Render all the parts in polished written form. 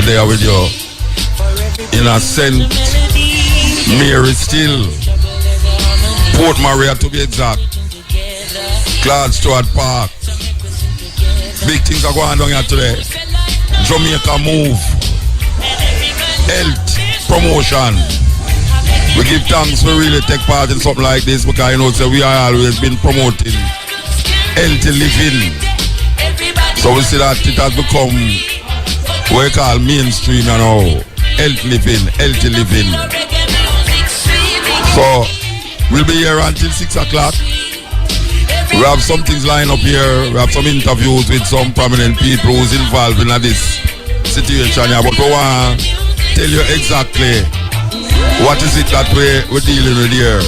there with you in a St. Mary still, Port Maria to be exact, Claude Stewart Park. Big things are going on here today. Jamaica Move, health promotion. We give thanks for really take part in something like this because so we are always been promoting healthy living. So we see that it has become what we call mainstream healthy living. So we'll be here until 6 o'clock. We have some things lined up here. We have some interviews with some prominent people who's involved in this situation here. But we want to tell you exactly what is it that we're dealing with here.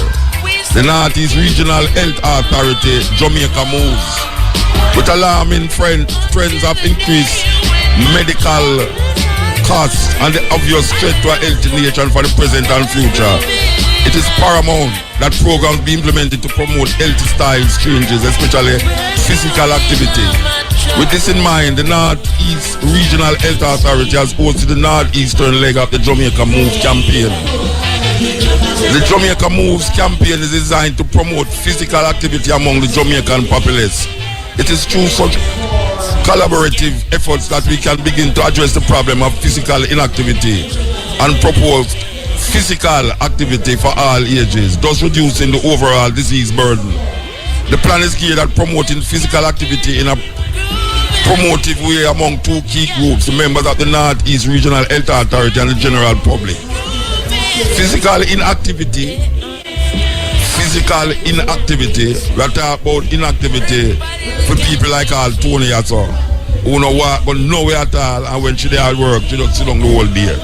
The Northeast Regional Health Authority, Jamaica moves with alarming trends of increased medical costs and the obvious threat to a healthy nation for the present and future. It is paramount that programs be implemented to promote healthy styles changes, especially physical activity. With this in mind, the Northeast Regional Health Authority has hosted the northeastern leg of the Jamaica Move campaign. The Jamaica Moves campaign is designed to promote physical activity among the Jamaican populace. It is through such collaborative efforts that we can begin to address the problem of physical inactivity and propose physical activity for all ages, thus reducing the overall disease burden. The plan is geared at promoting physical activity in a promotive way among two key groups, the members of the Northeast Regional Health Authority and the general public. Physical inactivity, we are talking about inactivity for people like all Tony who no walk but nowhere at all, and when she there at work, she don't sit down the whole day.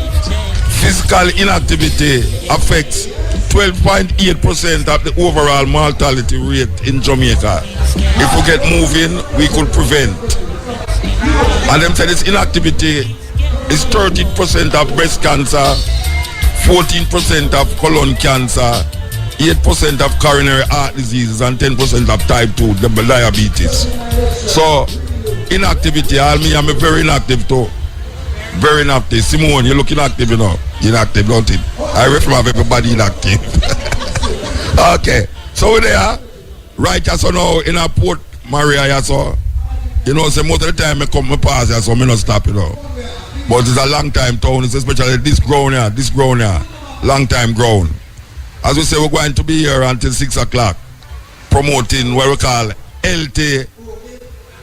Physical inactivity affects 12.8% of the overall mortality rate in Jamaica. If we get moving, we could prevent. And them say this inactivity is 30% of breast cancer, 14% of colon cancer, 8% of coronary heart diseases, and 10% of type 2 diabetes. So, inactivity, I'm very inactive too. Very inactive. Simone, you're looking active, Inactive, don't it? I refer to everybody inactive. Okay. So we're there. Right, so now in a Port Maria, so say most of the time I come, I pass here, so I not stop, But it's a long time town, it's especially this ground here. Long time ground. As we say, we're going to be here until 6 o'clock, promoting what we call healthy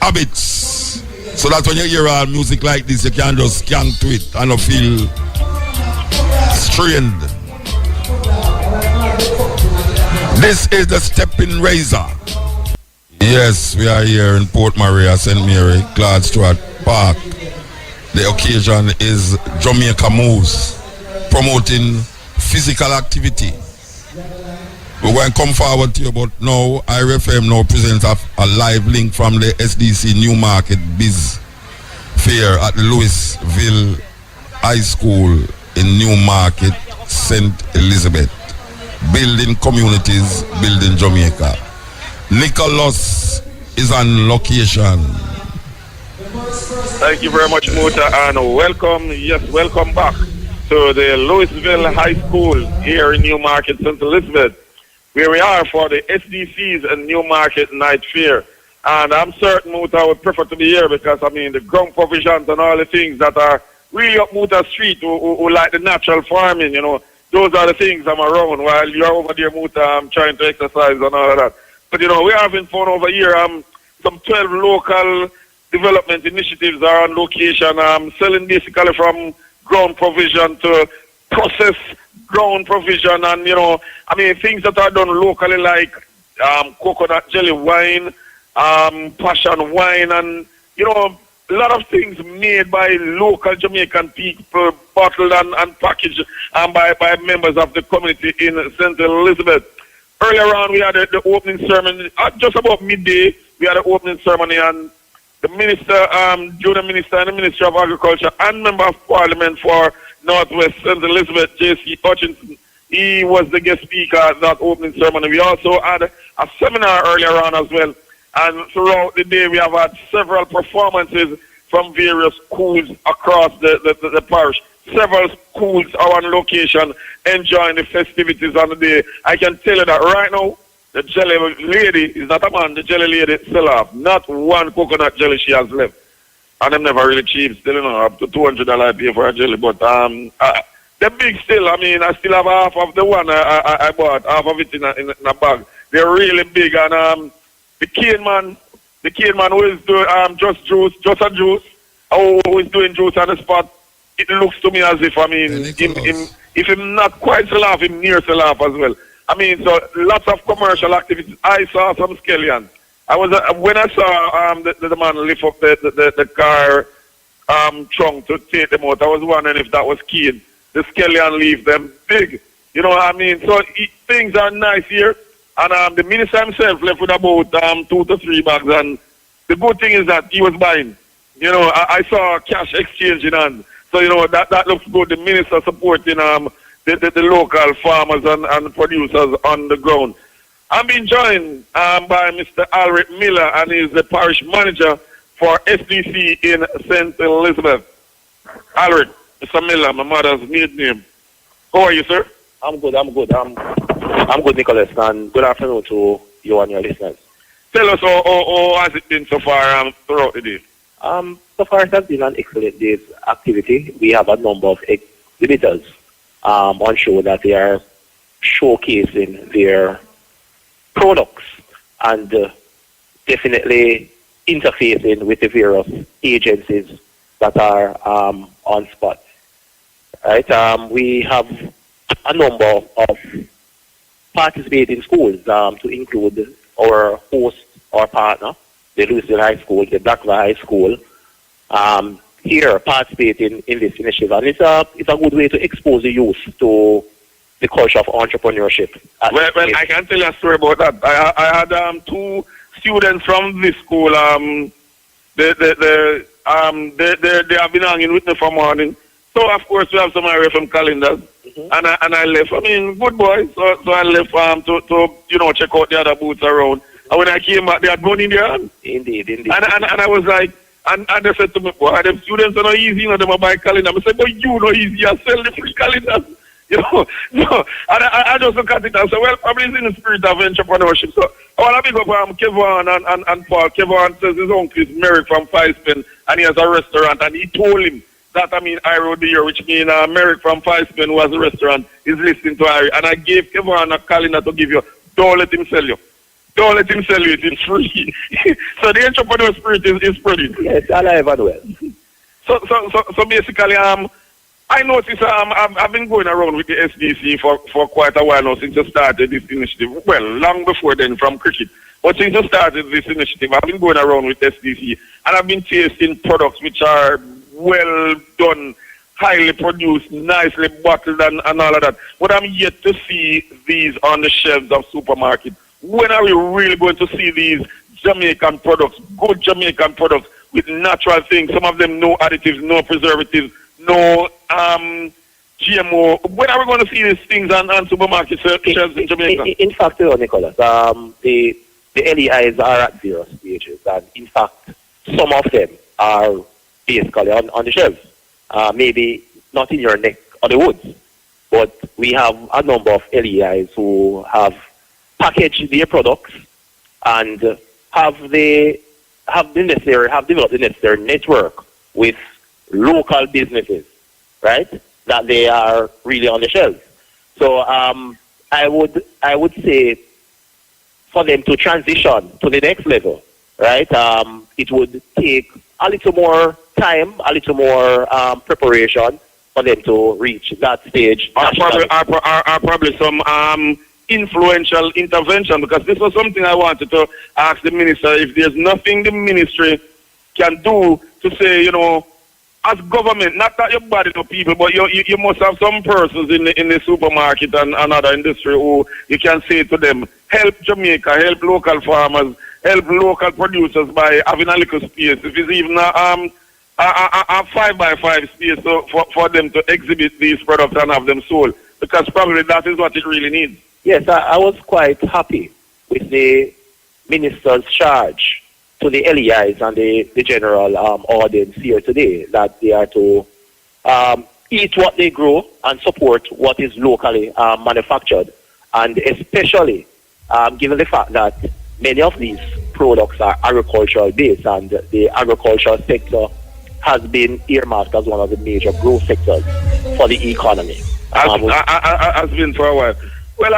habits. So that when you hear all music like this, you can just skank to it and not feel strained. This is the Stepping Razor. Yes, we are here in Port Maria, St. Mary, Claude Stewart Park. The occasion is Jamaica Moves, promoting physical activity. We're going to come forward to you, but now IRFM now presents a live link from the SDC Newmarket Biz Fair at the Louisville High School in Newmarket, St. Elizabeth. Building communities, building Jamaica. Nicholas is on location. Thank you very much, Muta, and welcome back to the Louisville High School here in Newmarket, St. Elizabeth, where we are for the SDC's and Newmarket Night Fair. And I'm certain Muta would prefer to be here because, the ground provisions and all the things that are really up Muta Street who like the natural farming, those are the things I'm around while you're over there, Muta, I'm trying to exercise and all of that. But, we're having fun over here. Some 12 local development initiatives are on location. Selling basically from ground provision to process ground provision and, things that are done locally like coconut jelly wine, passion wine and, a lot of things made by local Jamaican people, bottled and packaged by members of the community in St. Elizabeth. Earlier on, we had the opening ceremony. At just about midday, we had the opening ceremony and the minister, junior minister in the Ministry of Agriculture and member of Parliament for Northwest St. Elizabeth, J.C. Hutchinson, he was the guest speaker at that opening ceremony. We also had a seminar earlier on as well. And throughout the day, we have had several performances from various schools across the parish. Several schools are on location enjoying the festivities on the day. I can tell you that right now, the jelly lady is not a man, the jelly lady still have. Not one coconut jelly she has left. And I'm never really cheap, still, up to $200 I pay for a jelly. But the big still, I mean, I still have half of the one I bought, half of it in a bag. They're really big. And the cane man who is doing just a juice, who is doing juice on the spot, it looks to me as if, I mean, if him not quite sell off, him near sell off as well. I mean, so lots of commercial activities. I saw some scallions. I was when I saw the man lift up the car trunk to take them out, I was wondering if that was keen. The scallion leave them big. You know what I mean? So things are nice here. And the minister himself left with about 2 to 3 bags. And the good thing is that he was buying. You know, I saw cash exchange in hand. So, you know, that looks good. The minister supporting the local farmers and producers on the ground. I'm being joined by Mr. Alric Miller, and he's the parish manager for SDC in St. Elizabeth. Alric, Mr. Miller, my mother's maiden name. How are you, sir? I'm good. I'm good, Nicholas, and good afternoon to you and your listeners. Tell us how has it been so far throughout the day? So far it has been an excellent day's activity. We have a number of exhibitors on show that they are showcasing their products and definitely interfacing with the various agencies that are on spot. Right? We have a number of participating schools to include our host, our partner, the Louisville High School, the Blackville High School, here participating in this initiative. And it's a good way to expose the youth to the culture of entrepreneurship. Well, I can tell you a story about that. I had 2 students from this school. They have been hanging with me for morning. So, of course, we have some RFM calendars. Mm-hmm. And I left. I mean, good boys. So I left to check out the other booths around. And when I came back, they had money in their hand. Indeed. And I was like, and they said to me, boy, them students are not easy, you know, them buy calendar. I said, but you know easy, I sell the free calendars. You know, so, and I just look at it and say, well, probably it's in the spirit of entrepreneurship. So I want to big up Kevin and Paul. Kevin says his uncle is Merrick from Five Spin, and he has a restaurant, and he told him that, I mean, I wrote the year, which means Merrick from Five Spin, who has a restaurant, is listening to Harry. And I gave Kevin a calendar to give you. Don't let him sell you. Don't let him sell you. It's free. So the entrepreneur spirit is spreading. Yes, alive and well. So basically, I noticed I've been going around with the SDC for quite a while now since I started this initiative. Well, long before then from cricket. But since I started this initiative, I've been going around with SDC and I've been tasting products which are well done, highly produced, nicely bottled and all of that. But I'm yet to see these on the shelves of supermarkets. When are we really going to see these Jamaican products, good Jamaican products with natural things, some of them no additives, no preservatives, no GMO? When are we going to see these things on supermarket shelves in Jamaica? In fact, Nicholas, the LEIs are at various stages, and in fact, some of them are basically on the shelves. Maybe not in your neck of the woods, but we have a number of LEIs who have packaged their products and have developed the necessary network with local businesses, right? That they are really on the shelves. So I would say for them to transition to the next level, right? It would take a little more time, a little more preparation for them to reach that stage. Probably some influential intervention, because this was something I wanted to ask the minister if there's nothing the ministry can do to say, you know, as government, not that you body to people, but you must have some persons in the supermarket and other industry who you can say to them, help Jamaica, help local farmers, help local producers by having a little space. If it's even a 5x5 space for them to exhibit these products and have them sold, because probably that is what it really needs. Yes, I was quite happy with the minister's charge to the LEIs and the general audience here today that they are to eat what they grow and support what is locally manufactured, and especially given the fact that many of these products are agricultural based, and the agricultural sector has been earmarked as one of the major growth sectors for the economy. Has been for a while. Well,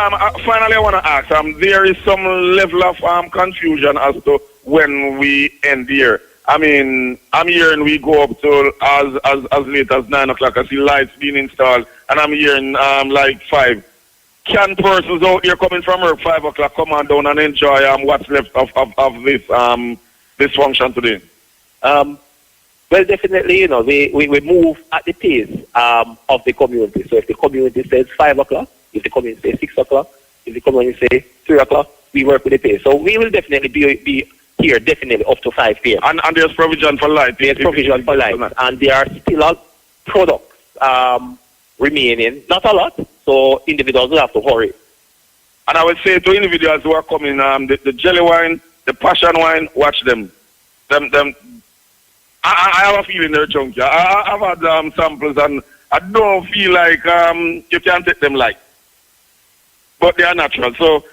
finally, I want to ask. There is some level of confusion as to when we end here. I mean, I'm hearing we go up to as late as 9 o'clock. I see lights being installed, and I'm hearing like 5. Can persons out here coming from work 5 o'clock come on down and enjoy what's left of this function today? Well, definitely, you know, we move at the pace of the community. So if the community says 5 o'clock, if the community says 6 o'clock, if the community says 3 o'clock, we work with the pace. So we will definitely be here, definitely up to 5 p.m. And there's provision for light. There's provision for light. And there are still products remaining. Not a lot, so individuals will have to hurry. And I would say to individuals who are coming, the jelly wine, the passion wine, watch them. I have a feeling they're chunky. I've had samples, and I don't feel like you can take them light. But they are natural. So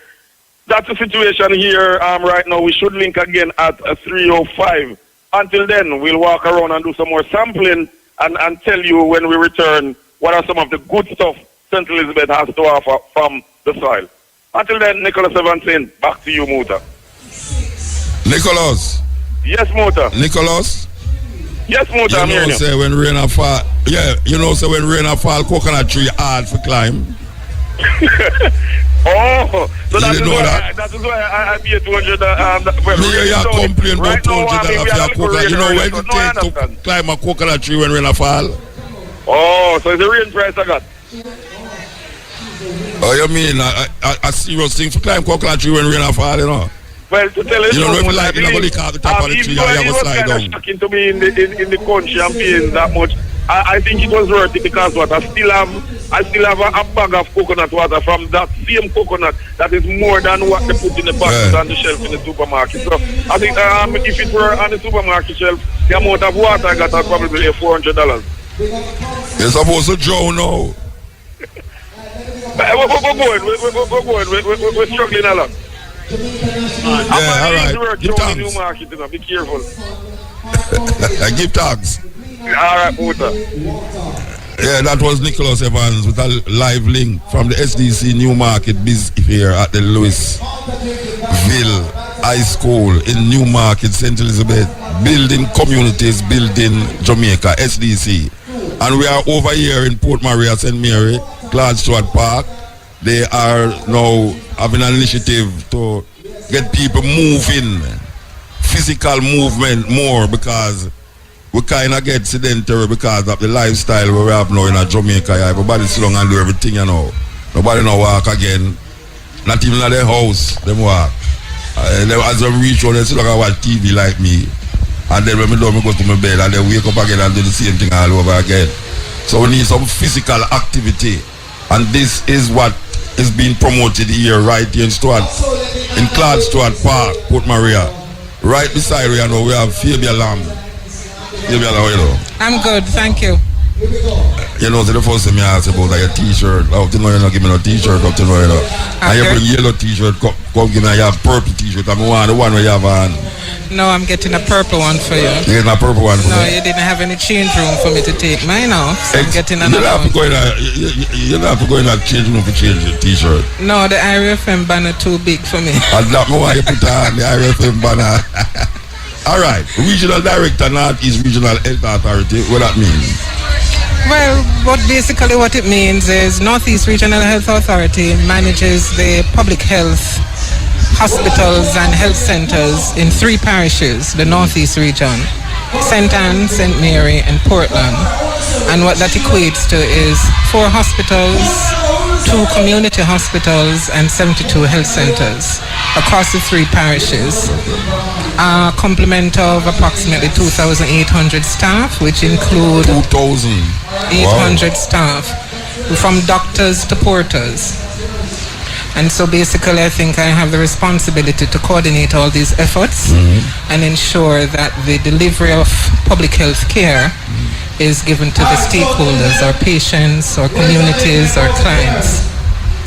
that's the situation here right now. We should link again at 3:05. Until then, we'll walk around and do some more sampling and tell you when we return what are some of the good stuff St. Elizabeth has to offer from the soil. Until then, Nicholas Evanson, back to you, Muta. Nicholas. Yes, Muta. Nicholas. Yes, Muta, I'm hearing you. Say when rain a fall, when rain a fall, coconut tree hard for climb. Oh, so that is why I pay 200. You complain about $200 for coconut. You know when it takes to climb a coconut tree when rain a fall? Oh, so it's the rain price I got. Oh, you mean a serious thing for climb coconut tree when rain a fall, you know? Well, to tell you, don't know if you like, you're going to at the top of the tree, you have a slide down. Shocking to me in the country and paying that much. I think it was worth it because what I still have a bag of coconut water from that same coconut that is more than what they put in the boxes on the shelf in the supermarket. So I think if it were on the supermarket shelf, the amount of water I got would probably be $400. You're supposed to drown now. We're struggling a lot. All right. Give thanks. New market, you know. Be careful. Give thanks. All right, Muta. Yeah, that was Nicholas Evans with a live link from the SDC Newmarket Biz here at the Louisville High School in Newmarket, St. Elizabeth, building communities, building Jamaica, SDC. And we are over here in Port Maria, St. Mary, Clark Stewart Park. They are now having an initiative to get people moving, physical movement more, because we kind of get sedentary because of the lifestyle we have now in Jamaica. Everybody sit down and do everything, you know. Nobody now walk again. Not even at their house, them walk. As they reach home, they sit down and watch TV like me. And then when I go to my bed and then wake up again and do the same thing all over again. So we need some physical activity. And this is what is being promoted here, right here in Clark Stewart Park, Port Maria. Right beside we know we have Phoebe Lamb. Phoebe Lamb, you know. I'm good, thank you. You know, the first thing I asked about your t-shirt. Up to now you don't give me no t-shirt, up to now you know. And you bring yellow t-shirt, come give me a purple t-shirt. I'm the one where you have on. No, I'm getting a purple one for you. You're getting a purple one for me? No, you didn't have any change room for me to take mine off, so I'm getting another one. You don't have to go in a change room to change your t-shirt. No, the IRFM banner too big for me. And that's why you put on the IRFM banner. All right, Regional Director, Northeast Regional Health Authority, what that means? Well, basically what it means is Northeast Regional Health Authority manages the public health hospitals and health centers in 3 parishes, the Northeast region, St. Anne, St. Mary, and Portland. And what that equates to is 4 hospitals, 2 community hospitals, and 72 health centers across the 3 parishes. A complement of approximately 2,800 staff, which include 2,800 staff, from doctors to porters. And so basically I think I have the responsibility to coordinate all these efforts and ensure that the delivery of public health care is given to the stakeholders, our patients, our communities, our clients.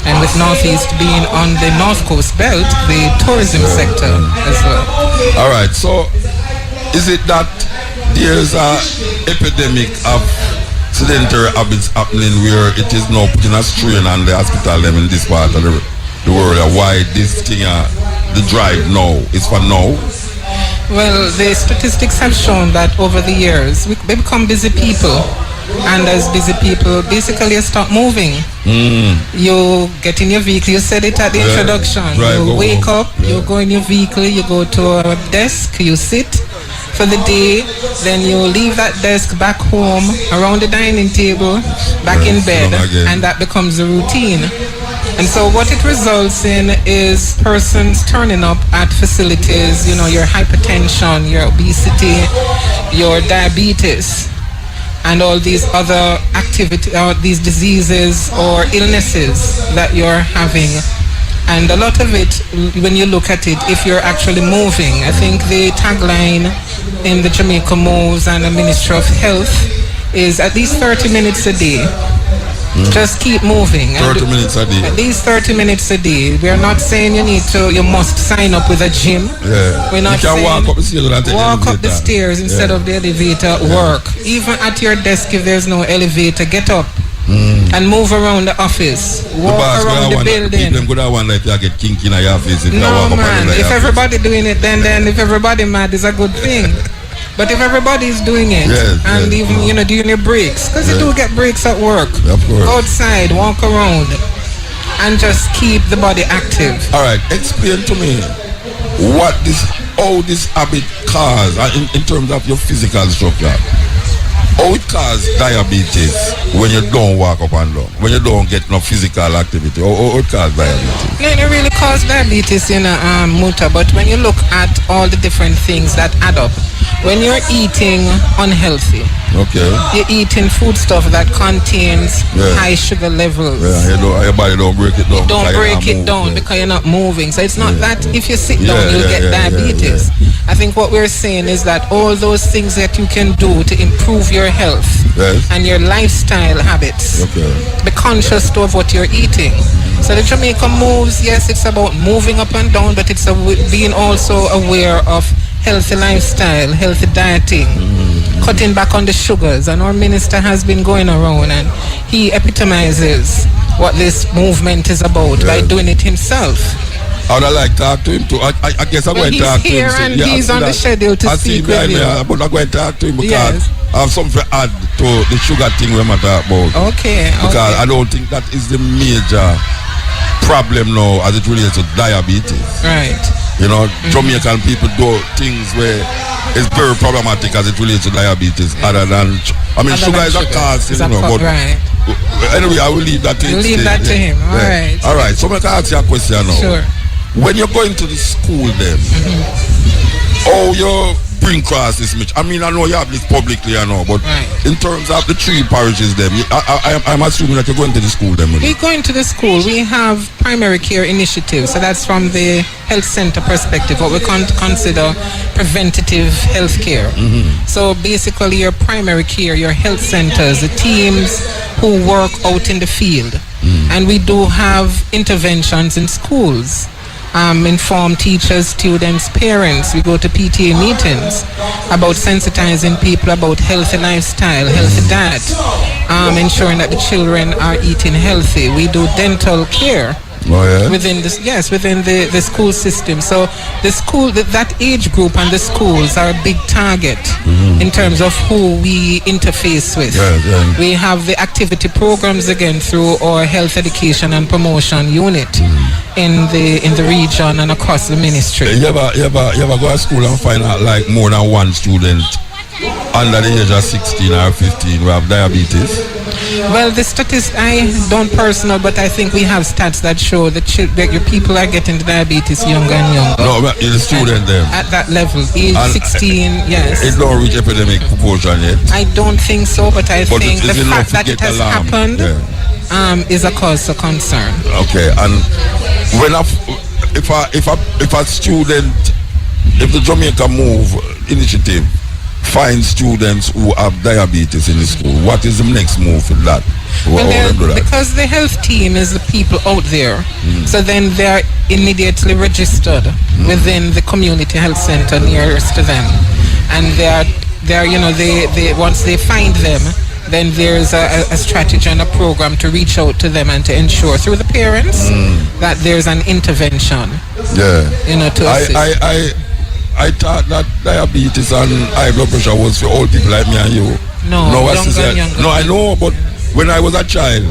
And with Northeast being on the North Coast belt, the tourism sector as well. All right, so is it that there's an epidemic of sedentary habits happening where it is now putting a strain on the hospital them in this part of the world? Why this thing, the drive now is for now? Well, the statistics have shown that over the years, we become busy people. And as busy people, basically you stop moving. You get in your vehicle, you said it at the introduction. Right, you wake up, you go in your vehicle, you go to a desk, you sit for the day, then you leave that desk back home, around the dining table, back in bed, and that becomes a routine. And so what it results in is persons turning up at facilities, you know, your hypertension, your obesity, your diabetes, and all these other these diseases or illnesses that you're having. And a lot of it, when you look at it, if you're actually moving, I think the tagline in the Jamaica Moves and the Ministry of Health is at least 30 minutes a day. Just keep moving. 30 minutes a day. At least 30 minutes a day. We are not saying you must sign up with a gym. Yeah. We're not you can saying walk up the stairs without the walk elevator. up the stairs instead of the elevator. Work. Even at your desk, if there's no elevator, get up and move around the office. Walk around the building. People could have one like you get kinky in your face. No, man. If everybody doing it, then if everybody mad, is a good thing. But if everybody's doing it, even doing your breaks, because you do get breaks at work. Of course. Go outside, walk around, and just keep the body active. All right, explain to me how this habit cause in terms of your physical structure. How it causes diabetes when you don't walk up and down, when you don't get no physical activity? How it causes diabetes? No, it really causes diabetes in Muta, but when you look at all the different things that add up, when you're eating unhealthy, you're eating food stuff that contains high sugar levels. Your body don't break it down. You don't break it down because you're not moving. So it's not that if you sit down, you'll get diabetes. I think what we're saying is that all those things that you can do to improve your health and your lifestyle habits, be conscious of what you're eating. So the Jamaica Moves, yes, it's about moving up and down, but it's being also aware of healthy lifestyle, healthy dieting, cutting back on the sugars. And our minister has been going around and he epitomizes what this movement is about by doing it himself. I would like to talk to him too. I guess I'm going to talk to him. He's here and he's on the schedule to speak with you. But I'm going to talk to him because I have something to add to the sugar thing we're talking about. Okay. Because I don't think that is the major problem now as it relates to diabetes. Right. You know, Jamaican people do things where it's very problematic as it relates to diabetes. Other than, sugar is a cause, but anyway, I will leave that to him. Leave that to him. All right. All right. So I can ask you a question now. Sure. When you're going to the school, then, how you bring across this much? I know you have this publicly, but in terms of the three parishes, them, I'm assuming that you're going to the school, then. We're going to the school. We have primary care initiatives, so that's from the health center perspective, what we consider preventative health care. So basically, your primary care, your health centers, the teams who work out in the field, and we do have interventions in schools. Inform teachers, students, parents. We go to PTA meetings about sensitizing people about healthy lifestyle, healthy diet, ensuring that the children are eating healthy. We do dental care within the school system. So the school, that age group and the schools are a big target in terms of who we interface with. We have the activity programs again through our health education and promotion unit in the region and across the ministry. You ever go to school and find out like more than one student under the age of 16 or 15 who have diabetes? Well, the statistics, I don't personal, but I think we have stats that show that your people are getting the diabetes younger and younger. No, but the student then. At that level, age 16, yes. It don't reach epidemic proportion yet. I don't think so, but I think the fact that it has happened is a cause of concern. Okay, and when if a student, if the Jamaica Move initiative finds students who have diabetes in the school, what is the next move for that? Because the health team is the people out there, so then they're immediately registered within the community health center nearest to them, and they're they once they find them, then there's a strategy and a program to reach out to them and to ensure through the parents that there's an intervention. Yeah. To assist. I thought that diabetes and high blood pressure was for old people like me and you. No, younger. No, I know, but when I was a child,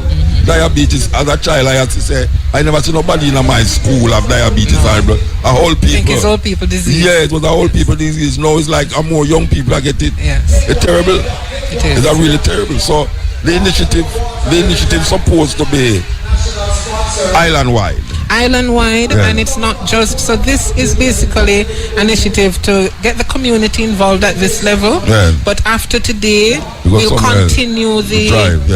diabetes, as a child, I had to say, I never see nobody in my school have diabetes. No. A whole people. I think it's old people disease. Yeah, it was a whole people disease. Now it's like more young people that get it. Yes. It's terrible. It is. It's really terrible. So the initiative supposed to be island-wide. And it's not just, so this is basically an initiative to get the community involved at this level, but after today we'll continue the drive,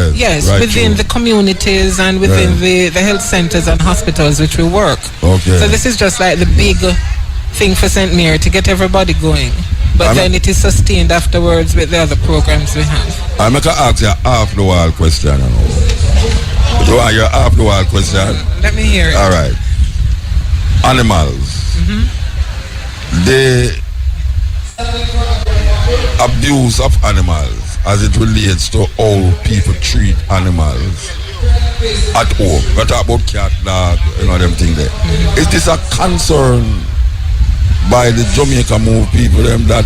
within the communities and within the health centers and hospitals which will work. So this is just like the big thing for St. Mary to get everybody going, but then it is sustained afterwards with the other programs we have. I'm going to ask you half the wall question. You want your half the wall question? Let me hear it. All right. Animals. The abuse of animals as it relates to how people treat animals at home. We talk about cat, dog, them things there. Is this a concern by the Jamaica Move people them that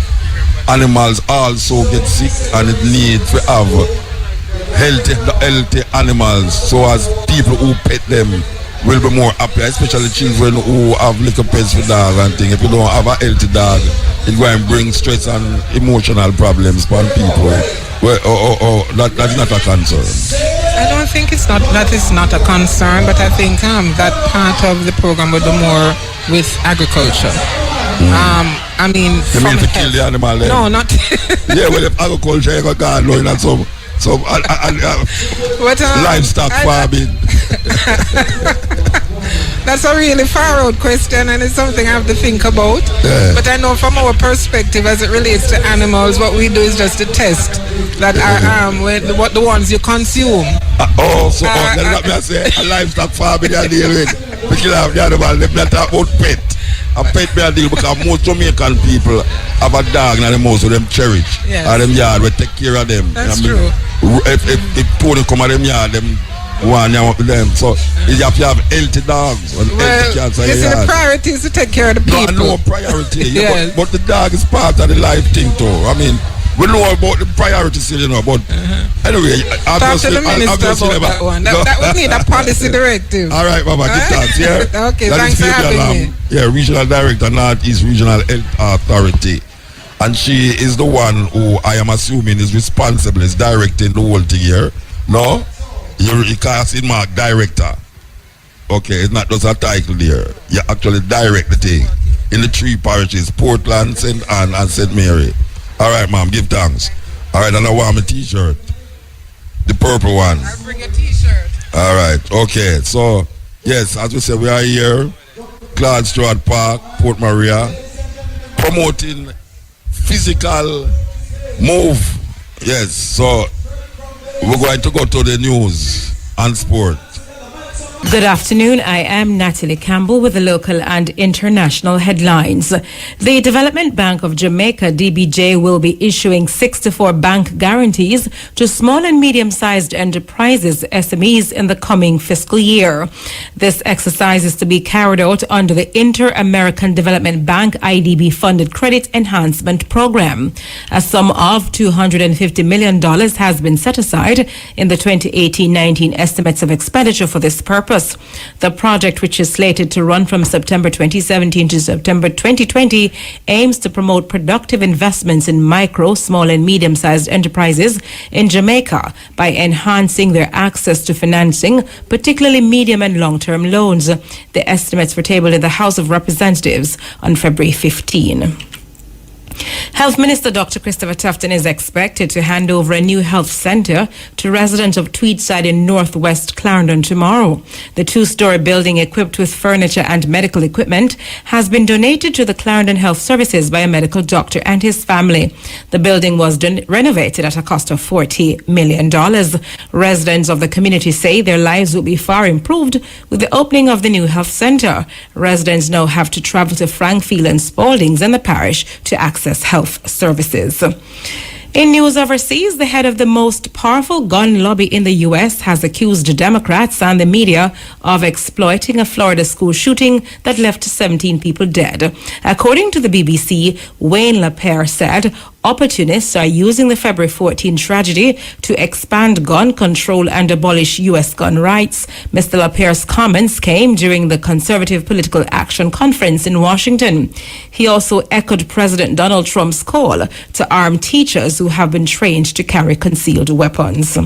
animals also get sick and it need to have healthy animals so as people who pet them will be more happy, especially children who have little pets for dogs and things. If you don't have a healthy dog, it going to bring stress and emotional problems for people. That's not a concern. I don't think that is not a concern, but I think that part of the program would be more with agriculture. I mean, you mean to kill the animal then? No, not. Yeah, well, if agriculture you got going and some livestock farming. That's a really far out question, and it's something I have to think about. But I know from our perspective as it relates to animals, what we do is just to test that what the ones you consume. Let me say a livestock farming you deal with. We kill have the animal, let me talk about pet. A pet me a deal because most Jamaican people have a dog and the most of them cherish. And them yard we take care of them. That's true. If Tony come at them yard, them one with them. So you have to have healthy dogs and healthy cats. The priority is to take care of the people. No priority. But the dog is part of the life thing too. I mean, we know about the priority still, but anyway, talk to the minister about that one. That would need a policy directive. All right, Baba, good thanks, yeah? Okay, thanks for having me. Yeah, Regional Director, Northeast Regional Health Authority. And she is the one who I am assuming is responsible, is directing the whole thing here. No? You can't see Mark Director. Okay, it's not just a title there. You actually direct the thing in the three parishes, Portland, St. Anne, and St. Mary. All right, ma'am, give thanks. All right, and I want my t-shirt. The purple one. I'll bring a t-shirt. All right, okay. So, yes, as we said, we are here, Claude Stewart Park, Port Maria, promoting physical move. Yes, so we're going to go to the news and sport. Good afternoon. I am Natalie Campbell with the local and international headlines. The Development Bank of Jamaica, DBJ, will be issuing 64 bank guarantees to small and medium-sized enterprises, SMEs, in the coming fiscal year. This exercise is to be carried out under the Inter-American Development Bank IDB funded credit enhancement program. A sum of $250 million has been set aside in the 2018-19 estimates of expenditure for this purpose. The project, which is slated to run from September 2017 to September 2020, aims to promote productive investments in micro, small and medium-sized enterprises in Jamaica by enhancing their access to financing, particularly medium and long-term loans. The estimates were tabled in the House of Representatives on February 15. Health Minister Dr. Christopher Tufton is expected to hand over a new health centre to residents of Tweedside in northwest Clarendon tomorrow. The two-storey building equipped with furniture and medical equipment has been donated to the Clarendon Health Services by a medical doctor and his family. The building was renovated at a cost of $40 million. Residents of the community say their lives will be far improved with the opening of the new health centre. Residents now have to travel to Frankfield and Spaldings in the parish to access health services. In news overseas, the head of the most powerful gun lobby in the U.S. has accused Democrats and the media of exploiting a Florida school shooting that left 17 people dead. According to the BBC, Wayne LaPierre said opportunists are using the February 14 tragedy to expand gun control and abolish U.S. gun rights. Mr. LaPierre's comments came during the Conservative Political Action Conference in Washington. He also echoed President Donald Trump's call to arm teachers who have been trained to carry concealed weapons.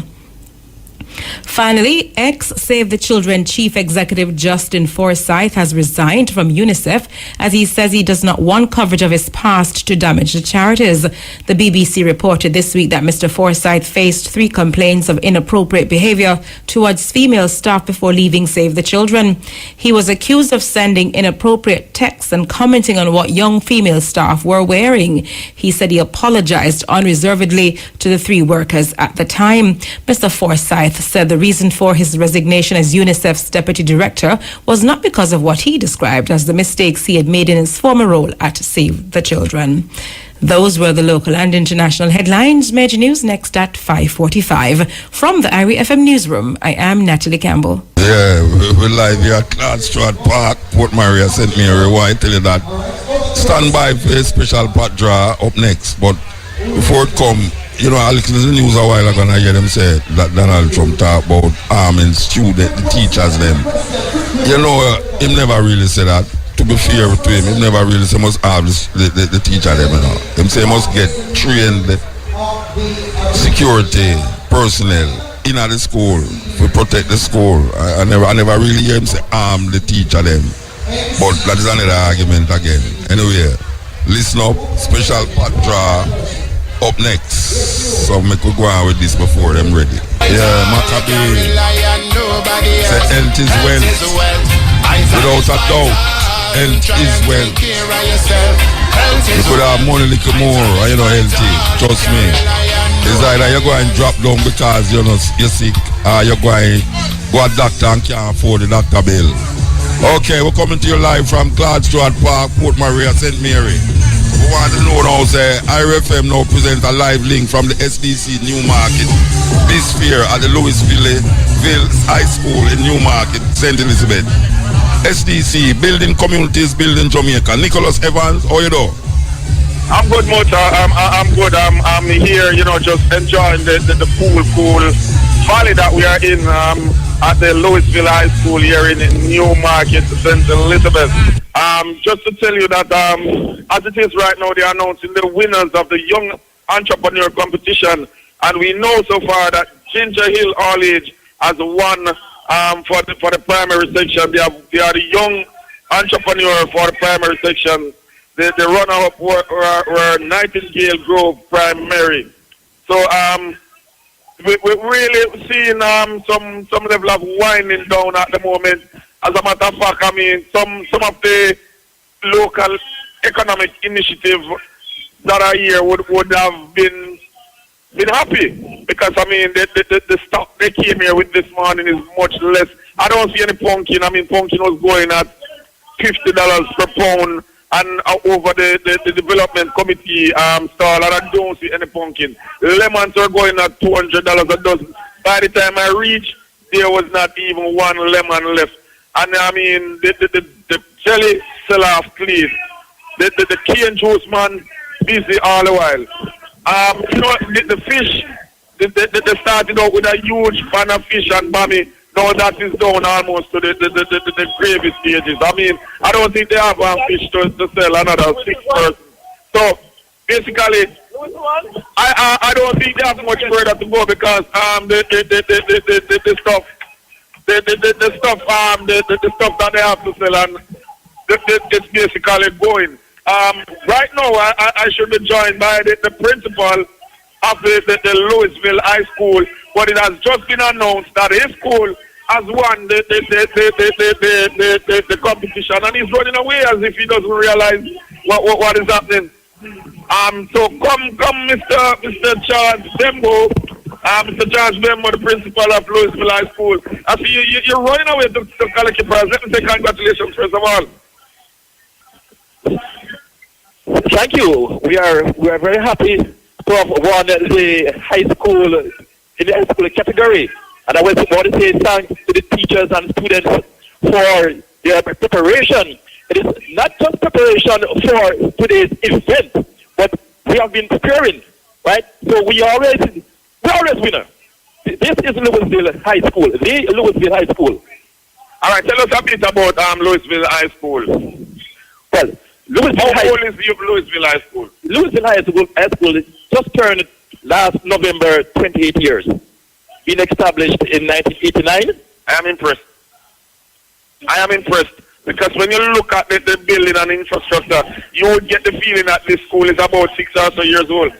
Finally, ex-Save the Children Chief Executive Justin Forsyth has resigned from UNICEF as he says he does not want coverage of his past to damage the charities. The BBC reported this week that Mr. Forsyth faced 3 complaints of inappropriate behaviour towards female staff before leaving Save the Children. He was accused of sending inappropriate texts and commenting on what young female staff were wearing. He said he apologised unreservedly to the 3 workers at the time. Mr. Forsyth said the reason for his resignation as UNICEF's deputy director was not because of what he described as the mistakes he had made in his former role at Save the Children. Those were the local and international headlines. Major news next at 5:45. From the IRI FM newsroom, I am Natalie Campbell. Yeah, we're live here at Cladstrad Park, Port Maria, St. Mary. Why I tell you that? Stand by for a special pot draw up next. But before it come, you know, I listened to the news a while ago and I hear them say that Donald Trump talk about arming students, the teachers them. You know, him never really said that. To be fair to him, he never really say must have the teacher them, you know. Him say must get trained security personnel in the school to protect the school. I never really hear him say arm the teacher them. But that is another argument again. Anyway, listen up, special pot draw up next. So we could go on with this before them ready. Yeah, Maccabee. Say health is wealth. Without a doubt, health is wealth. You could have money a little more, you know, healthy. Trust me. It's either you're going to drop down because you're sick, or you're going to go to doctor and can't afford the doctor bill. Okay, we're coming to you live from Cladstrad Park, Port Maria, St. Mary. We want to know now, say, IRFM now presents a live link from the SDC Newmarket this year at the Louisville High School in Newmarket, St. Elizabeth. SDC, building communities, building Jamaica. Nicholas Evans, how you doing? I'm good, Mota. I'm good. I'm here, you know, just enjoying the cool valley that we are in at the Louisville High School here in Newmarket, St. Elizabeth. Just to tell you that as it is right now, they are announcing the winners of the Young Entrepreneur Competition, and we know so far that Ginger Hill All Age has won for the primary section. They are the Young Entrepreneur for the primary section. The runner-up were Nightingale Grove Primary. So we're really seeing some level of winding down at the moment. As a matter of fact, I mean, some of the local economic initiatives that are here would have been happy, because I mean the stock they came here with this morning is much less. I don't see any pumpkin. I mean, pumpkin was going at $50 per pound, and over the development committee stall, and I don't see any pumpkin. Lemons are going at $200 a dozen. By the time I reached, there was not even one lemon left. And I mean, the jelly sell off clean. The cane juice man busy all the while. You know, the fish, they started out with a huge pan of fish and bami. Now that is down almost to the gravy stages. I mean, I don't think they have fish to sell another 6 persons. So basically, I don't think they have much further to go, because the stuff that they have to sell, and it's basically going. Right now, I should be joined by the principal of the Louisville High School, but it has just been announced that his school has won the competition, and he's running away as if he doesn't realize what is happening. So come, Mr. Charles Bembo, Mr. Charles Bembo, the principal of Louisville High School. I see you're running away to collect your prize. Let me say congratulations first of all. Thank you. We are very happy to have won the high school in the high school category. And I want to say thanks to the teachers and students for their preparation. It is not just preparation for today's event, but we have been preparing, right? So we're always winner. This is Louisville High School, the Louisville High School. All right, tell us a bit about Louisville High School. Well, How old is Louisville High School? Louisville High School just turned last November 28 years. Been established in 1989. I am impressed because when you look at the building and infrastructure, you would get the feeling that this school is about 6 or so years old.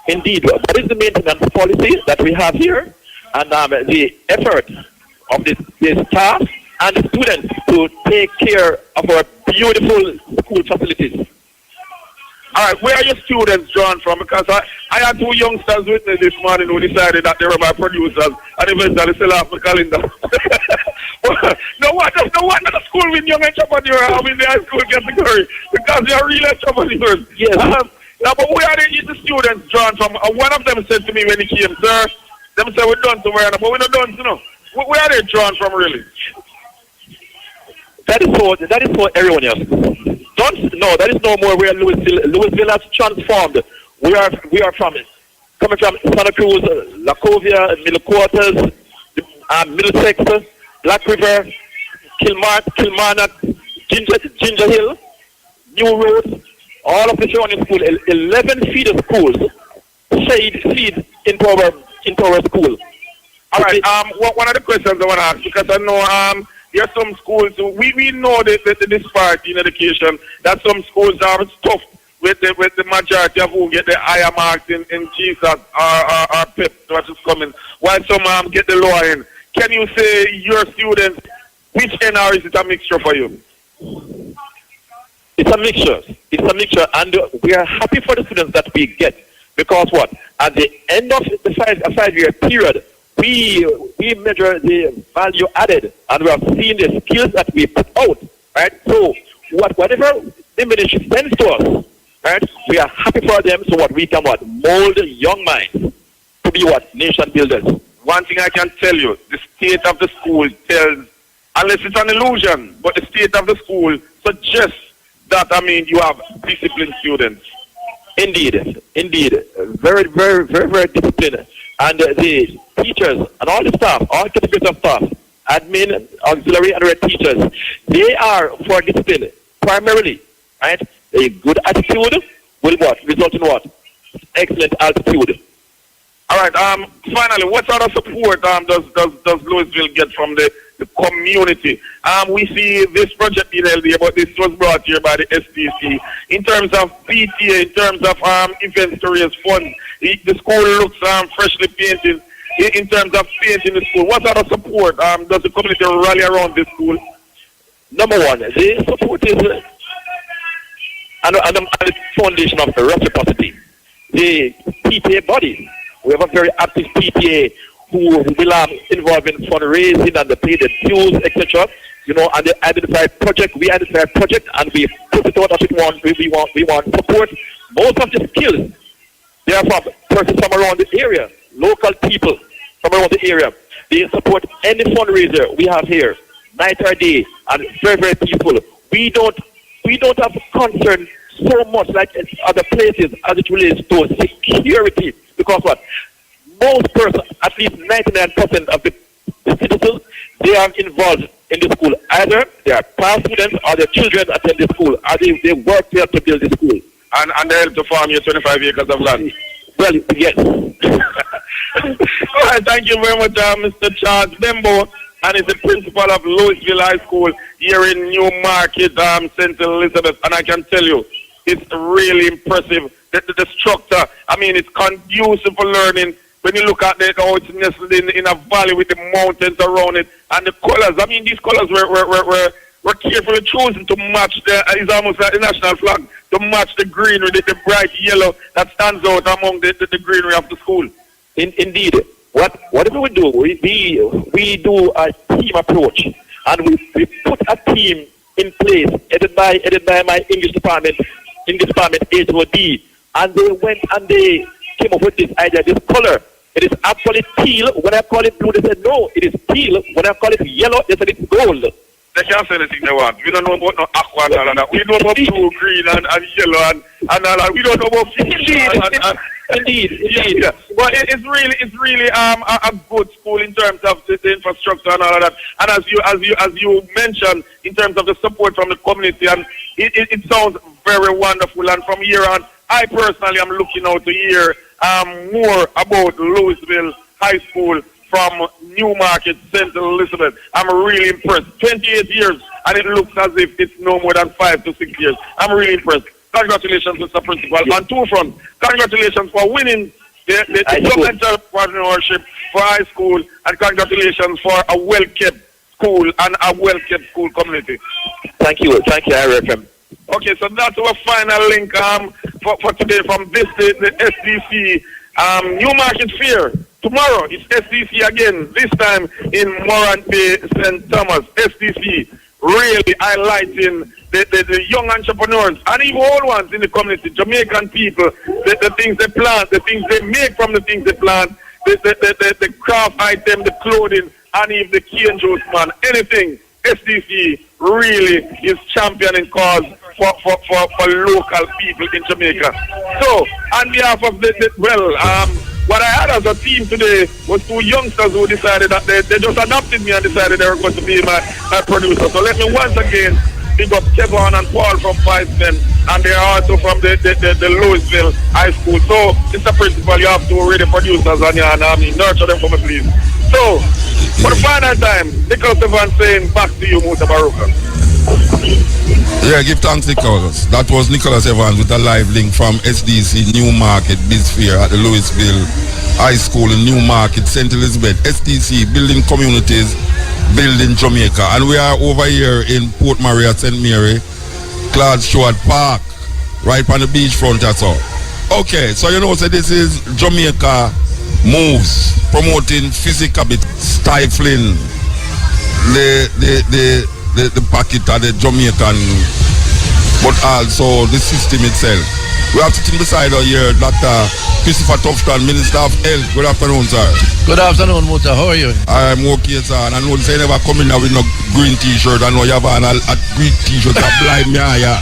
Indeed. What is the maintenance policy that we have here, and the effort of the staff and the students to take care of our beautiful school facilities? All right, where are your students drawn from? Because I had two youngsters with me this morning who decided that they were my producers and eventually sell off the calendar. no wonder the school with young entrepreneurs are in the high school category because they are real entrepreneurs. Yes. But where are the students drawn from? One of them said to me when he came, sir, them said we're done somewhere, but we're not done, you know. Where are they drawn from, really? That is for everyone else. That is no more where Louisville has transformed. We are coming from Santa Cruz, Lacovia, Middle Quarters, Middlesex, Black River, Kilmarnock, Ginger Hill, New Road, all of the surrounding schools. 11 feeder schools feed into our school. All right. One of the questions I want to ask, because I know there are some schools, we know the disparity in education, that some schools are stuffed with the majority of who get the higher marks in Jesus or PEP, what is coming, while some get the lower end. Can you say your students, which end, or is it a mixture for you? It's a mixture, and we are happy for the students that we get, because what? At the end of the five-year period, we measure the value added, and we have seen the skills that we put out, right? So whatever the ministry sends to us, right, we are happy for them, so what we can mold young minds to be nation builders. One thing I can tell you, the state of the school tells, unless it's an illusion, but the state of the school suggests that, you have disciplined students. Indeed. Very, very, very, very disciplined. And the teachers and all the staff, all categories of staff, admin, auxiliary, and other teachers, they are for discipline primarily, right? A good attitude will result in excellent altitude. All right. Finally, what sort of support does Louisville get from the community? We see this project being held here, but this was brought here by the SDC. In terms of PTA, in terms of events to raise funds, the school looks freshly painted. In terms of painting the school, what sort of support does the community rally around this school? Number one, the support is and the foundation of the reciprocity. The PTA body, we have a very active PTA who will involve in fundraising and they pay the dues, etc. And they identify project. We identify project and we put it out as we want support. Most of the skills, they are from persons from around the area, local people from around the area. They support any fundraiser we have here, night or day, and very, very peaceful. We don't have concern so much like other places as it relates to security, because most persons, at least 99% of the citizens, they are involved in the school. Either they are past students or their children attend the school, or they work there to build the school. And they help to farm your 25 acres of land. Well, yes. All right, thank you very much, Mr. Charles Bembo, and he's the principal of Louisville High School here in Newmarket, St. Elizabeth. And I can tell you, It's really impressive. The structure, I mean, it's conducive for learning. When you look at how it's nestled in a valley with the mountains around it, and the colors, I mean, these colors were carefully chosen to match it's almost like the national flag, to match the greenery, the bright yellow that stands out among the greenery of the school. Indeed. Whatever we do, we do a team approach, and we put a team in place, headed by my English department HOD, and they went and they came up with this idea, this color. It is actually teal. When I call it blue, they said no, it is teal. When I call it yellow, they said it's gold. They can't say anything they want. We don't know about no aqua and all of that. We know about blue, green, and yellow, and all that. We don't know about Indeed. Yeah. But it's really a good school in terms of the infrastructure and all of that. And as you mentioned, in terms of the support from the community, and it sounds very wonderful. And from here on, I personally am looking out to hear more about Louisville High School from Newmarket, St. Elizabeth. I'm really impressed. 28 years, and it looks as if it's no more than 5 to 6 years. I'm really impressed. Congratulations, Mr. Principal. Yes. On two fronts, congratulations for winning the entrepreneurship for high school, and congratulations for a well-kept school and a well-kept school community. Thank you, IRFM. Okay, so that's our final link for today from the SDC Newmarket Fair. Tomorrow it's SDC again, this time in Morant Bay, St. Thomas. SDC really highlighting the young entrepreneurs and even old ones in the community, Jamaican people, the things they plant, the things they make from the things they plant, the craft item, the clothing, and even the cane juice, man, anything. SDC really is championing cause for local people in Jamaica. So, on behalf of what I had as a team today was two youngsters who decided that they just adopted me and decided they were going to be my producer. So let me once again big up Kevin and Paul from Fivemen, and they are also from the Louisville High School. So, Mr. Principal, you have two radio producers and nurture them for me, please. So, for the final time, Nicholas Evans saying back to you, Mutabaruka. Yeah, give thanks, Nicholas. That was Nicholas Evans with a live link from SDC Newmarket Bizfair at the Louisville High School in Newmarket, St. Elizabeth. SDC, building communities, building Jamaica. And we are over here in Port Maria, St. Mary, Claude Stewart Park, right on the beachfront, that's all. Okay, so so this is Jamaica Moves, promoting physical bit, stifling the packet of the Jamaican, but also the system itself. We have sitting beside us here Dr. Christopher Tufton, Minister of Health. Good afternoon, sir. Good afternoon, Muta. How are you? I'm okay, sir. And I know they never come in with no green t-shirt. I know you have a green t-shirt that blind me. Yeah.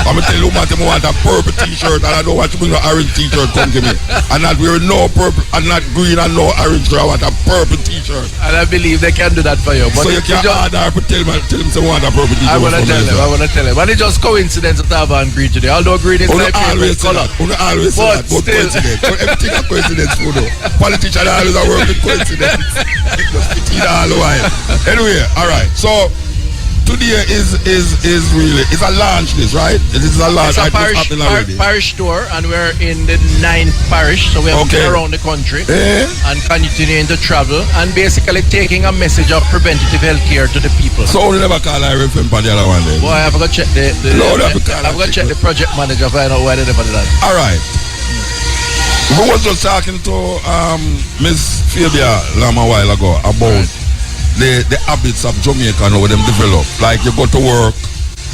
I'm going to tell you, man, I want a purple t-shirt, and I don't want you to bring no orange t-shirt come to me. And not wearing no purple, and not green and no orange, so I want a purple t-shirt. And I believe they can do that for you. But so you can't order, tell him they want a purple t-shirt. I want to tell him. And it's just coincidence that I have on green today. Although green is my favorite color. Always say that, but coincidence. But everything a coincidence, you know. Politicians always are working coincidence. Just fit in all the while. Anyway, all right. So today is really, it's a launch this, right? This is a launch. It's a parish tour, and we're in the 9th parish, so we're going around the country and continuing to travel and basically taking a message of preventative health care to the people. So you never call IRFM for the other one then? Boy, I've got to check I've got to check the project manager, find out why they never did that. All right. We was just talking to Miss Fabia Lam a while ago about the habits of Jamaica and how them develop. Like you go to work,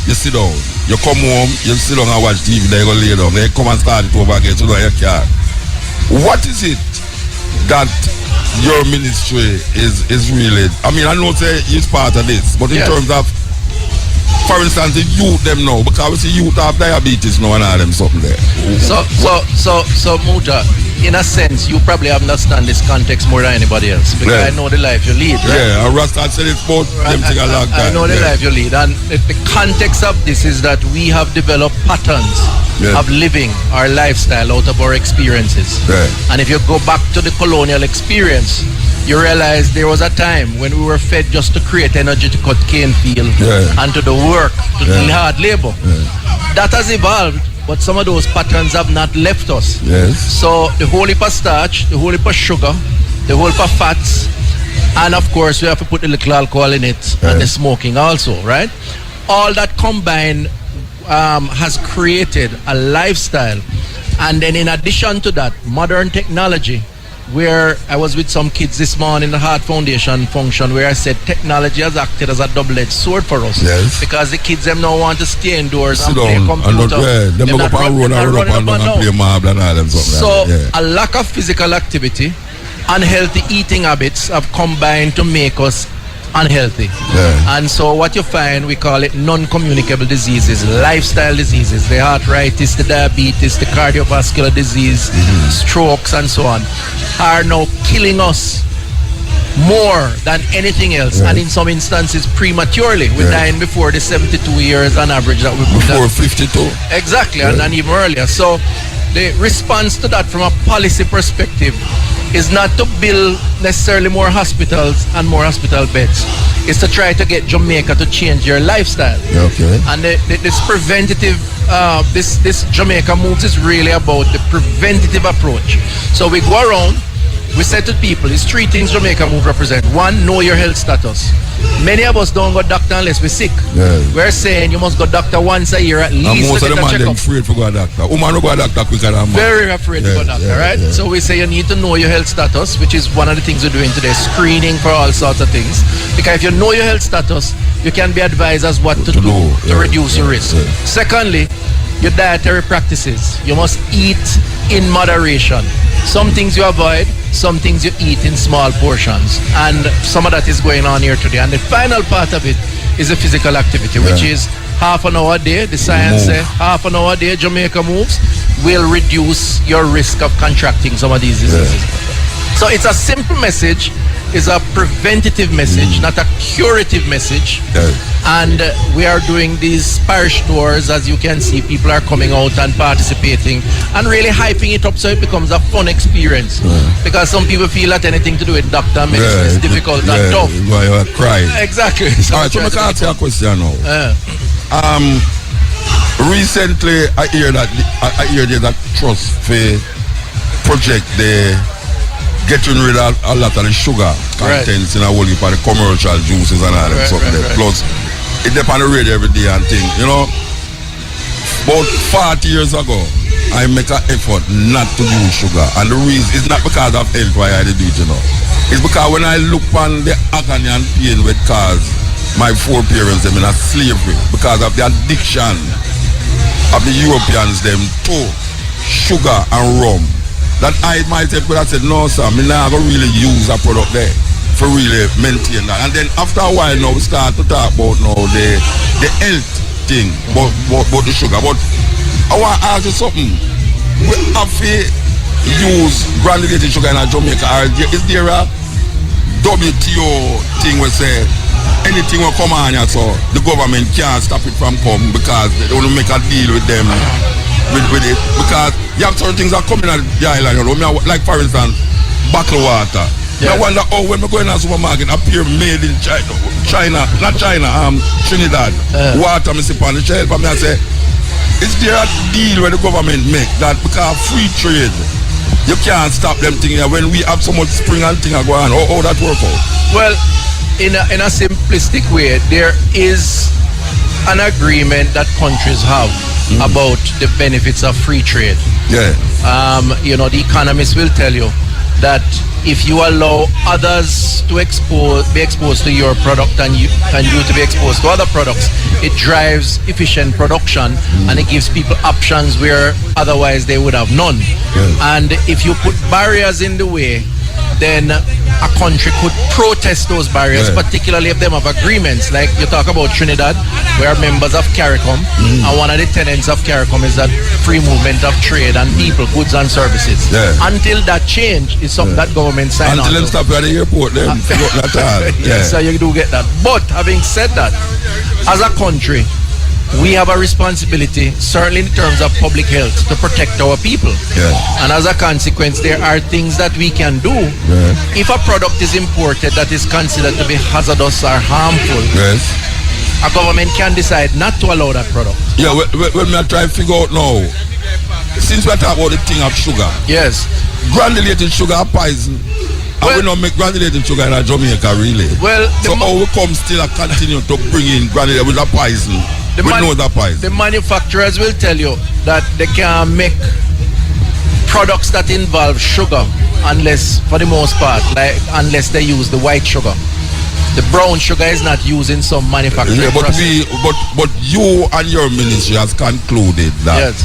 you sit down. You come home, you sit down and watch TV, then you go lay down. Then you come and start it over again, so you your car. What is it that your ministry is really, I mean, I know say it's part of this, but in terms of, for instance, the youth them now, because we see youth have diabetes now and all them something there. So Muta, in a sense, you probably understand this context more than anybody else, because I know the life you lead, right? Yeah, and Rasta said it's about them thing a long time. I know the life you lead, and the context of this is that we have developed patterns of living our lifestyle out of our experiences. And if you go back to the colonial experience, you realize there was a time when we were fed just to create energy to cut cane field and to the work, to the hard labor. That has evolved but some of those patterns have not left us. Yes. So the whole heap of starch, the whole heap of sugar, the whole heap of fats, and of course we have to put a little alcohol in it, and the smoking also, right? All that combined has created a lifestyle. And then in addition to that, modern technology, where I was with some kids this morning in the Heart Foundation function, where I said technology has acted as a double-edged sword for us. Yes. Because the kids them now want to stay indoors and Sit play down computer. and them go up and run and play marble and all them something. So like that, a lack of physical activity, unhealthy eating habits have combined to make us unhealthy. And so what you find, we call it non-communicable diseases, lifestyle diseases, the arthritis, the diabetes, the cardiovascular disease, strokes and so on, are now killing us more than anything else, and in some instances prematurely. We're dying before the 72 years on average that we put before 52. Exactly, and even earlier. So the response to that from a policy perspective is not to build necessarily more hospitals and more hospital beds. It's to try to get Jamaica to change your lifestyle. Okay. And this preventative, this Jamaica Moves is really about the preventative approach. So we go around, we say to people, it's three things Jamaica Move represent. One, know your health status. Many of us don't go doctor unless we're sick. We're saying you must go doctor once a year at least. And most of them are afraid to go to doctor. Woman don't go to doctor quicker than man. Very afraid to go to doctor, right? So we say you need to know your health status, which is one of the things we're doing today, screening for all sorts of things. Because if you know your health status, you can be advised as what to do to reduce your risk. Secondly, your dietary practices. You must eat in moderation. Some things you avoid, some things you eat in small portions, and some of that is going on here today. And the final part of it is the physical activity, which is half an hour a day. The science says half an hour a day Jamaica Moves will reduce your risk of contracting some of these diseases. So it's a simple message. It's a preventative message, not a curative message. And we are doing these parish tours. As you can see, people are coming out and participating and really hyping it up so it becomes a fun experience. Because some people feel that anything to do with doctor medicine is difficult and tough. Why you cry? Exactly. So all right, so I can ask you a question now. Recently, I hear there's a trust for project the getting rid of a lot of the sugar contents in a whole heap of the commercial juices and all that stuff there. Plus, it depends on the radio every day and thing. You know, about 40 years ago, I make an effort not to use sugar. And the reason is not because of health why I do it, you know. It's because when I look on the agony and pain which caused my foreparents them in a slavery because of the addiction of the Europeans them to sugar and rum, that I myself could have said, no sir, I'm not going to really use a product there for really maintain that. And then after a while now we start to talk about now the health thing, about the sugar. But I want to ask you something. We have to use granulated sugar in Jamaica. Is there a WTO thing where say anything will come on here so the government can't stop it from coming because they want to make a deal with them with it, because you have certain things that come in at the island, you know, like for instance, bottled water. I wonder how when we go in a supermarket appear made in China, Trinidad, water me sip on the shelf, and I say, is there a deal where the government make that because free trade, you can't stop them things when we have so much spring and thing go on, how that work out? Well, in a simplistic way, there is an agreement that countries have about the benefits of free trade. You know, the economists will tell you that if you allow others to be exposed to your product and you to be exposed to other products, it drives efficient production and it gives people options where otherwise they would have none. And if you put barriers in the way, then a country could protest those barriers, particularly if them have agreements. Like you talk about Trinidad, we are members of CARICOM, and one of the tenets of CARICOM is that free movement of trade and people, goods and services. Until that change is something that government sign on. Until them stop at the airport, then not all. Yes, so you do get that. But having said that, as a country, we have a responsibility, certainly in terms of public health, to protect our people. And as a consequence, there are things that we can do. If a product is imported that is considered to be hazardous or harmful, a government can decide not to allow that product. Yeah, when I try to figure out now, since we talk about the thing of sugar, yes, granulated sugar are poison. And we don't make granulated sugar in Jamaica, really. Well, so how we come still and continue to bring in granulated with a poison? We know that poison. The manufacturers will tell you that they can't make products that involve sugar unless, for the most part, unless they use the white sugar. The brown sugar is not used in some manufacturing process. But you and your ministry has concluded that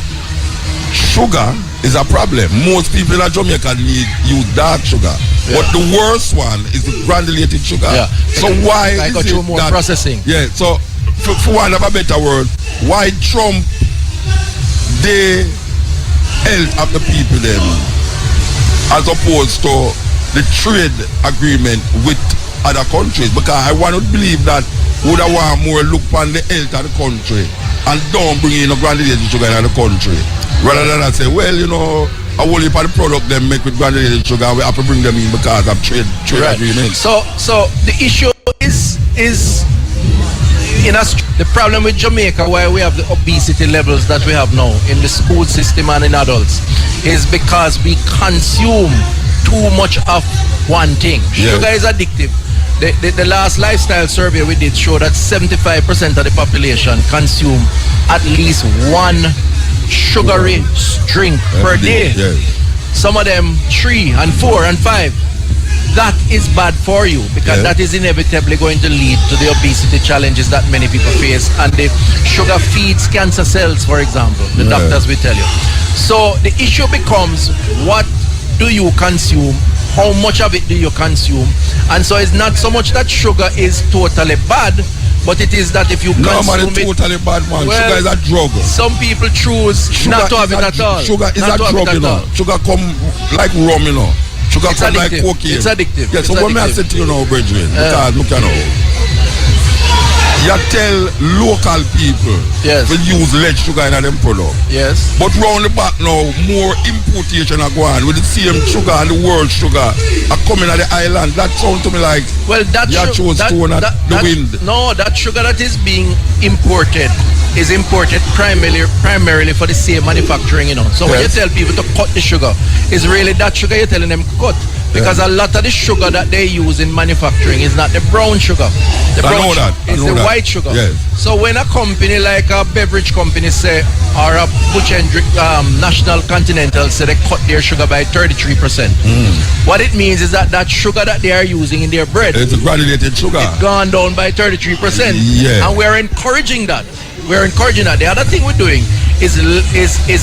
sugar is a problem. Most people in Jamaica use dark sugar. Yeah. But the worst one is the granulated sugar. Yeah. So why I is got it you more that, processing? Yeah. So for want of a better word, why Trump the health of the people then, as opposed to the trade agreement with other countries? Because I want to believe that would I want more look on the health of the country and don't bring in a granulated sugar in the country, rather than I say, well, you know, a whole heap of the product them make with granulated sugar, we have to bring them in because of trade agreements. So the issue is the problem with Jamaica, why we have the obesity levels that we have now in the school system and in adults, is because we consume too much of one thing. Sugar is addictive. The last lifestyle survey we did showed that 75% of the population consume at least one sugary drink per day. Some of them 3 and 4 and 5. That is bad for you because that is inevitably going to lead to the obesity challenges that many people face. And the sugar feeds cancer cells, for example. The doctors will tell you. So the issue becomes, what do you consume? How much of it do you consume? And so it's not so much that sugar is totally bad, but it is that if you consume it's totally bad, man. Well, sugar is a drug. Some people choose not to have it at all. Sugar is a drug, you know. Sugar come like rum, you know. Sugar come like cocaine. It's addictive. Yeah, so when I say to you now, brethren, because look at now, you tell local people will use lead sugar in them product. Yes. But round the back now, more importation are going with the same sugar and the world sugar are coming at the island. That sounds to me like that you chose stone at the wind. No, that sugar that is being imported is imported primarily for the same manufacturing, you know. So when you tell people to cut the sugar, it's really that sugar you're telling them to cut. Because a lot of the sugar that they use in manufacturing is not the brown sugar. The brown sugar is the white sugar. Yes. So when a company like a beverage company say, or a Butch and National Continental say they cut their sugar by 33%, what it means is that sugar that they are using in their bread, it's a granulated sugar, it's gone down by 33%. Yeah. And we're encouraging that. We're encouraging that. The other thing we're doing is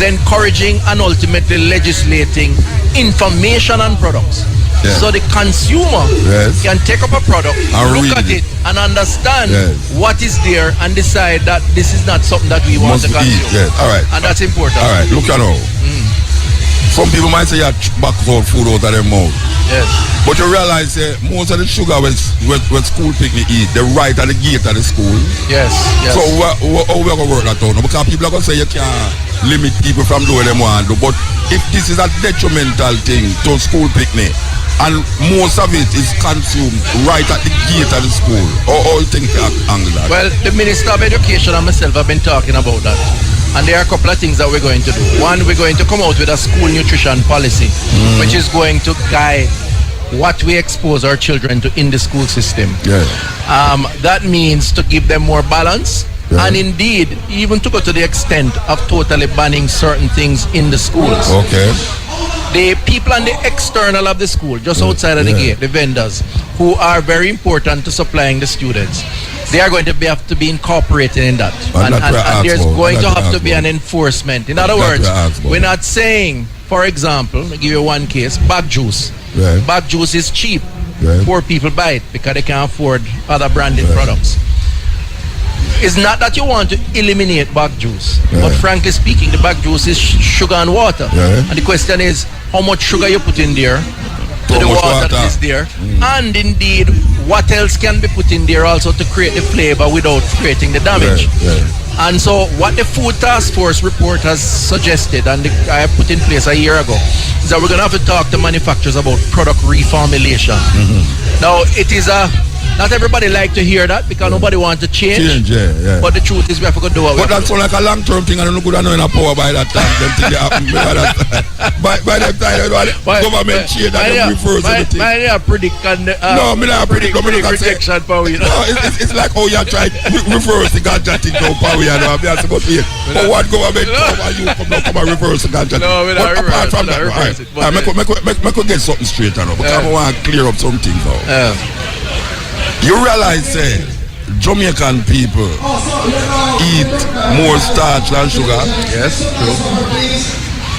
encouraging and ultimately legislating information on products. So the consumer can take up a product, look at it, and understand what is there and decide that this is not something that we want to consume. All right. And that's important. All right, look at now. Some people might say you back all food out of their mouth. Yes. But you realize most of the sugar when school picnic eat, they're right at the gate of the school. Yes. So how we going to work that out? Because people are going to say you can't limit people from doing them want to. But if this is a detrimental thing to school picnic, and most of it is consumed right at the gate of the school, how you think you handle that? Well, the Minister of Education and myself have been talking about that. And there are a couple of things that we're going to do. One, we're going to come out with a school nutrition policy, which is going to guide what we expose our children to in the school system. That means to give them more balance, and indeed, even to go to the extent of totally banning certain things in the schools. Okay. The people on the external of the school, just outside of the gate, the vendors, who are very important to supplying the students, they are going to have to be incorporated in that. And there's going to have to be an enforcement. In other words, we're not saying, for example, I'll give you one case, bag juice. Bag juice is cheap. Poor people buy it because they can't afford other branded products. It's not that you want to eliminate bag juice, but frankly speaking, the bag juice is sugar and water. And the question is, how much sugar you put in there, to the water that is there, and indeed, what else can be put in there also to create the flavor without creating the damage. And so what the Food Task Force report has suggested, and I put in place a year ago, is that we're going to have to talk to manufacturers about product reformulation. Now, it is a not everybody like to hear that because nobody wants to change. But the truth is we have to do what we have to do. But that's all like a long-term thing and I'm not good at knowing a power by that time. Them thing they happen by that time, government change and them reverse everything. I predict no, me not predict. Protection power, you know. No, it's like how you try reverse the ganja thing now power, you know. But what government come and reverse the ganja thing? No, but apart from that, I could get something straight now because I want to clear up some things now. You realize, Jamaican people eat more starch than sugar. Yes, true.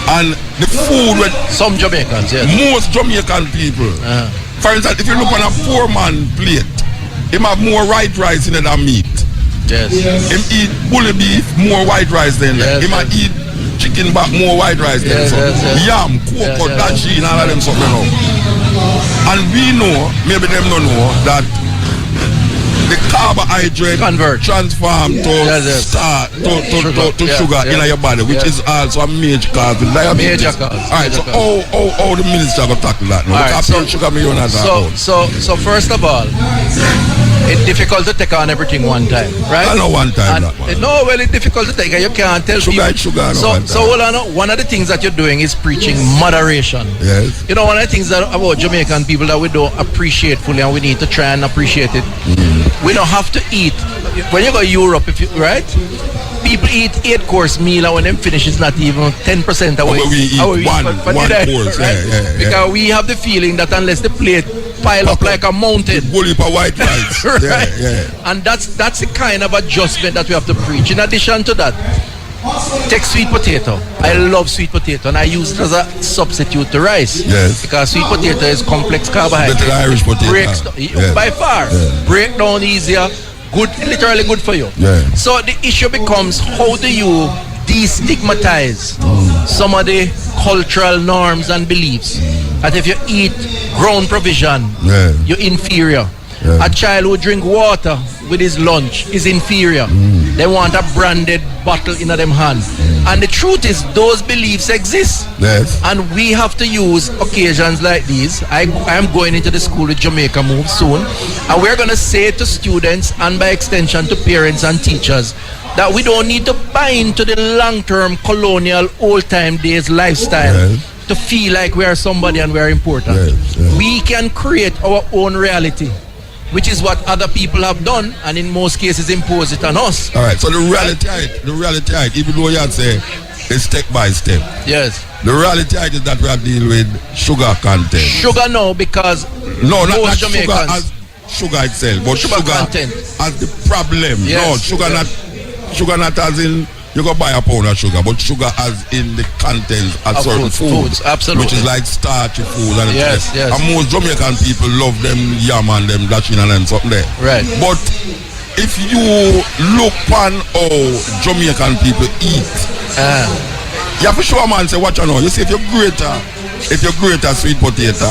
And the food with some Jamaicans, yes. Most Jamaican people. For instance, if you look on a 4-man plate, him have more white rice in it than meat. Yes. Him eat bully beef, more white rice than that. Him eat chicken back, more white rice than so. Yam, coconut, dashi, and all of them something now. And we know, maybe them don't know, that the carbohydrate transform to sugar in your body, which is also a major cause of diabetes. Alright, so how the minister going to tackle that now? Right, so first of all, it's difficult to take on everything one time, right? I know one time. No, well, it's difficult to take. You can't tell sugar people. So hold on. One of the things that you're doing is preaching moderation. Yes. You know, one of the things that about Jamaican people that we don't appreciate fully, and we need to try and appreciate it. We don't have to eat. When you go to Europe, right? People eat 8-course meal, and when them finish, it's not even 10% away. We eat one course, right? Because we have the feeling that unless the plate pile up like a mountain, bully for white rice, right? And that's the kind of adjustment that we have to preach. In addition to that, take sweet potato. I love sweet potato, and I use it as a substitute to rice. Yes. Because sweet potato is complex carbohydrate. Better Irish potato. By far. Break down easier. Good, literally good for you. So the issue becomes, how do you destigmatize some of the cultural norms and beliefs that if you eat ground provision, you're inferior. A child who drink water with his lunch is inferior. They want a branded bottle in them hand. And the truth is, those beliefs exist. And we have to use occasions like these. I am going into the school with Jamaica Move soon. And we're going to say to students, and by extension to parents and teachers, that we don't need to buy into the long-term colonial old-time days lifestyle to feel like we are somebody and we are important. We can create our own reality, which is what other people have done, and in most cases impose it on us. All right, so the reality, even though you had say it's step by step. Yes. The reality is that we are dealing with sugar content. Sugar no, because not sugar as sugar itself, but sugar content as the problem. Yes. No, sugar not as in you go buy a pound of sugar, but sugar as in the contents of certain foods, absolutely, which is like starchy food and yes. And most Jamaican people love them yam and them dashing and them something there. Right. But if you look on how Jamaican people eat, you have to show a man say, watch out now. You see, if you grate a sweet potato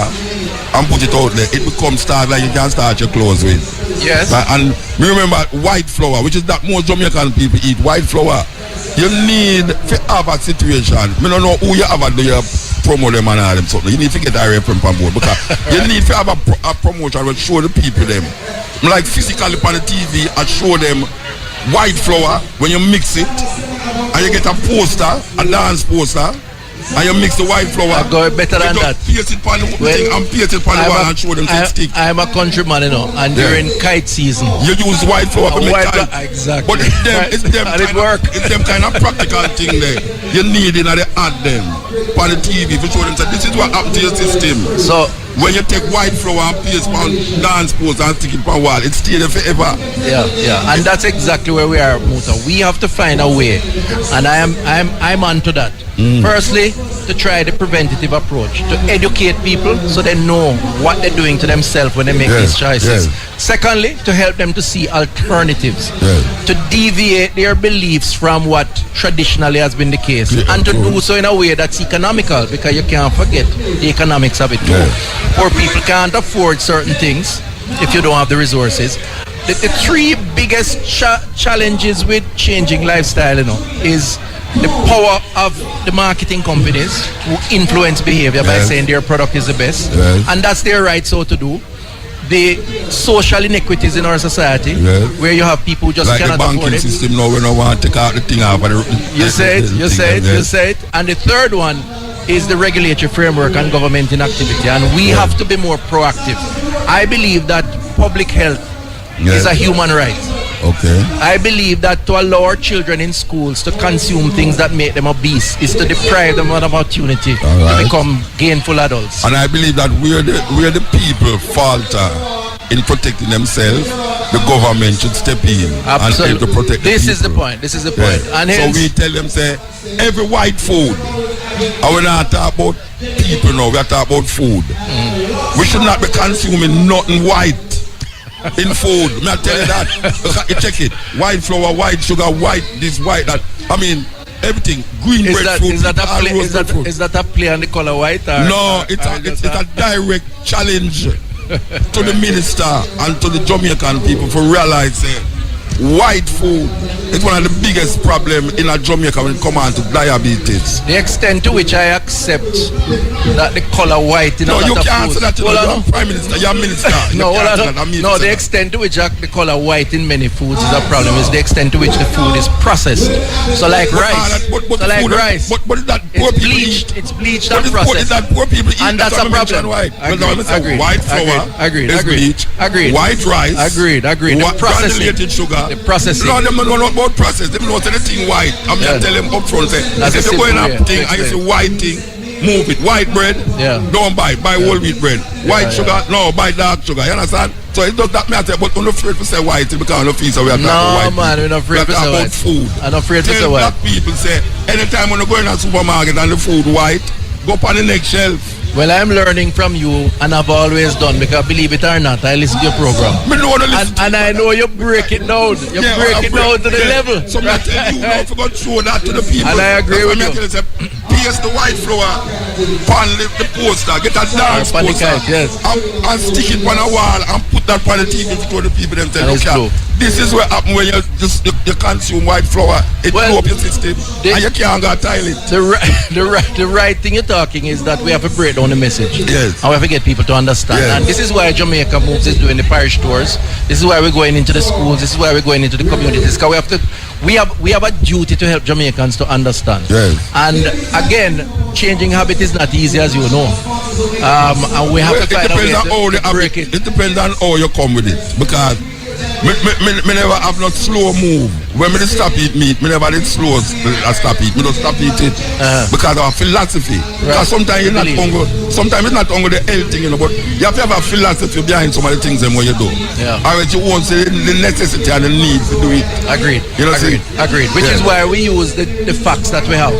and put it out there, it becomes starch like you can start your clothes with. Yes. And remember white flour, which is that most Jamaican people eat white flour. You need to have a situation. I don't know who you have do you promote them and all them something. You need to get a reference from board because you need to have a promotion which show the people them. Like physically on the TV and show them white flour when you mix it and you get a poster, a dance poster, and you mix the white flour. I go better than that. Paste it on the thing and paste it on the wall and show them to stick. I'm a countryman, you know, and during kite season, you use white flour to make kite. Exactly. But it's them kind of practical thing there. You need it and they add them on the TV to show them that this is what happened to your system. So when you take white flour and paste on dance post and stick it on wall, it stays there forever. Yeah. And that's exactly where we are, Muta. We have to find a way, and I'm onto that. Firstly, to try the preventative approach, to educate people so they know what they're doing to themselves when they make these choices. Secondly, to help them to see alternatives, to deviate their beliefs from what traditionally has been the case, and to do so in a way that's economical, because you can't forget the economics of it too. Poor people can't afford certain things if you don't have the resources. The three biggest challenges with changing lifestyle, is the power of the marketing companies who influence behavior by saying their product is the best, and that's their right so to do. the social inequities in our society, where you have people who just like cannot the banking afford it. system now, we don't want to take out the thing out. You say it. And the third one is the regulatory framework and government inactivity. And we have to be more proactive. I believe that public health is a human right. Okay. I believe that to allow our children in schools to consume things that make them obese is to deprive them of an opportunity to become gainful adults. And I believe that where the people falter in protecting themselves, the government should step in and help to protect This the is the point. This is the point. And so we tell them, say, every white food, and we're not talking about people now, we're talking about food. We should not be consuming nothing white in food. May I tell you that? You check it. White flour, white sugar, white this, white that. I mean, everything. Green breadfruit. Is that a play on the color white? Or, no, it's a direct challenge to the minister and to the Jamaican people for realizing white food is one of the biggest problems in Jamaica when it comes on to diabetes. The extent to which I accept that the color white in a lot of you food. can't say that. You're Prime Minister, you're Minister. No, the extent to which the color white in many foods is a problem is the extent to which the food is processed. So like rice. But that poor it's bleached. It's bleached and processed. That poor people eat, and that's a problem. Agreed. White flour is bleached. Agreed. White rice. Agreed. Granulated sugar. The processing. No, them don't know about process. They know anything white. I'm going to tell them up front. Say, if you're going up thing, I see white thing, move it. White bread, don't buy it. Buy whole wheat bread. White sugar, no, buy dark sugar. You understand? So it does that matter, but I'm not afraid to say white because I'm not afraid to say white. No, man, we're not afraid to say white. Food. I'm not afraid to say white. Black people say, anytime when you go in a supermarket and the food white, go up on the next shelf. Well, I'm learning from you, and I've always done, because believe it or not, I listen to your program. And I know you break it down. You break it down to the level. So I tell you, I forgot to show that to the people. And I agree with you. Pierce the white flour, pan the poster, get a dance poster, and stick it on a wall and put that on the TV to the people and tell them, this is what happens when you consume white flour. It blow up your system and you can't go tile it. The right thing you're talking is that we have to break down the message. Yes. And we have to get people to understand. Yes. And this is why Jamaica Moves is doing the parish tours. This is why we're going into the schools. This is why we're going into the communities. Because we have a duty to help Jamaicans to understand. Yes. And again, changing habit is not easy, as you know. And we have to find a way to break it. It depends on how you come with it. Because me never have not slow move. When me stop eat meat, me never did slow stop eat. Me don't stop eat it because of our philosophy. Because sometimes you're not hungry. Sometimes it's not hungry the health thing, you know, but you have to have a philosophy behind some of the things them what you do. Or you won't say the necessity and the need to do it. Agreed. You know Agreed. Which is why we use the facts that we have.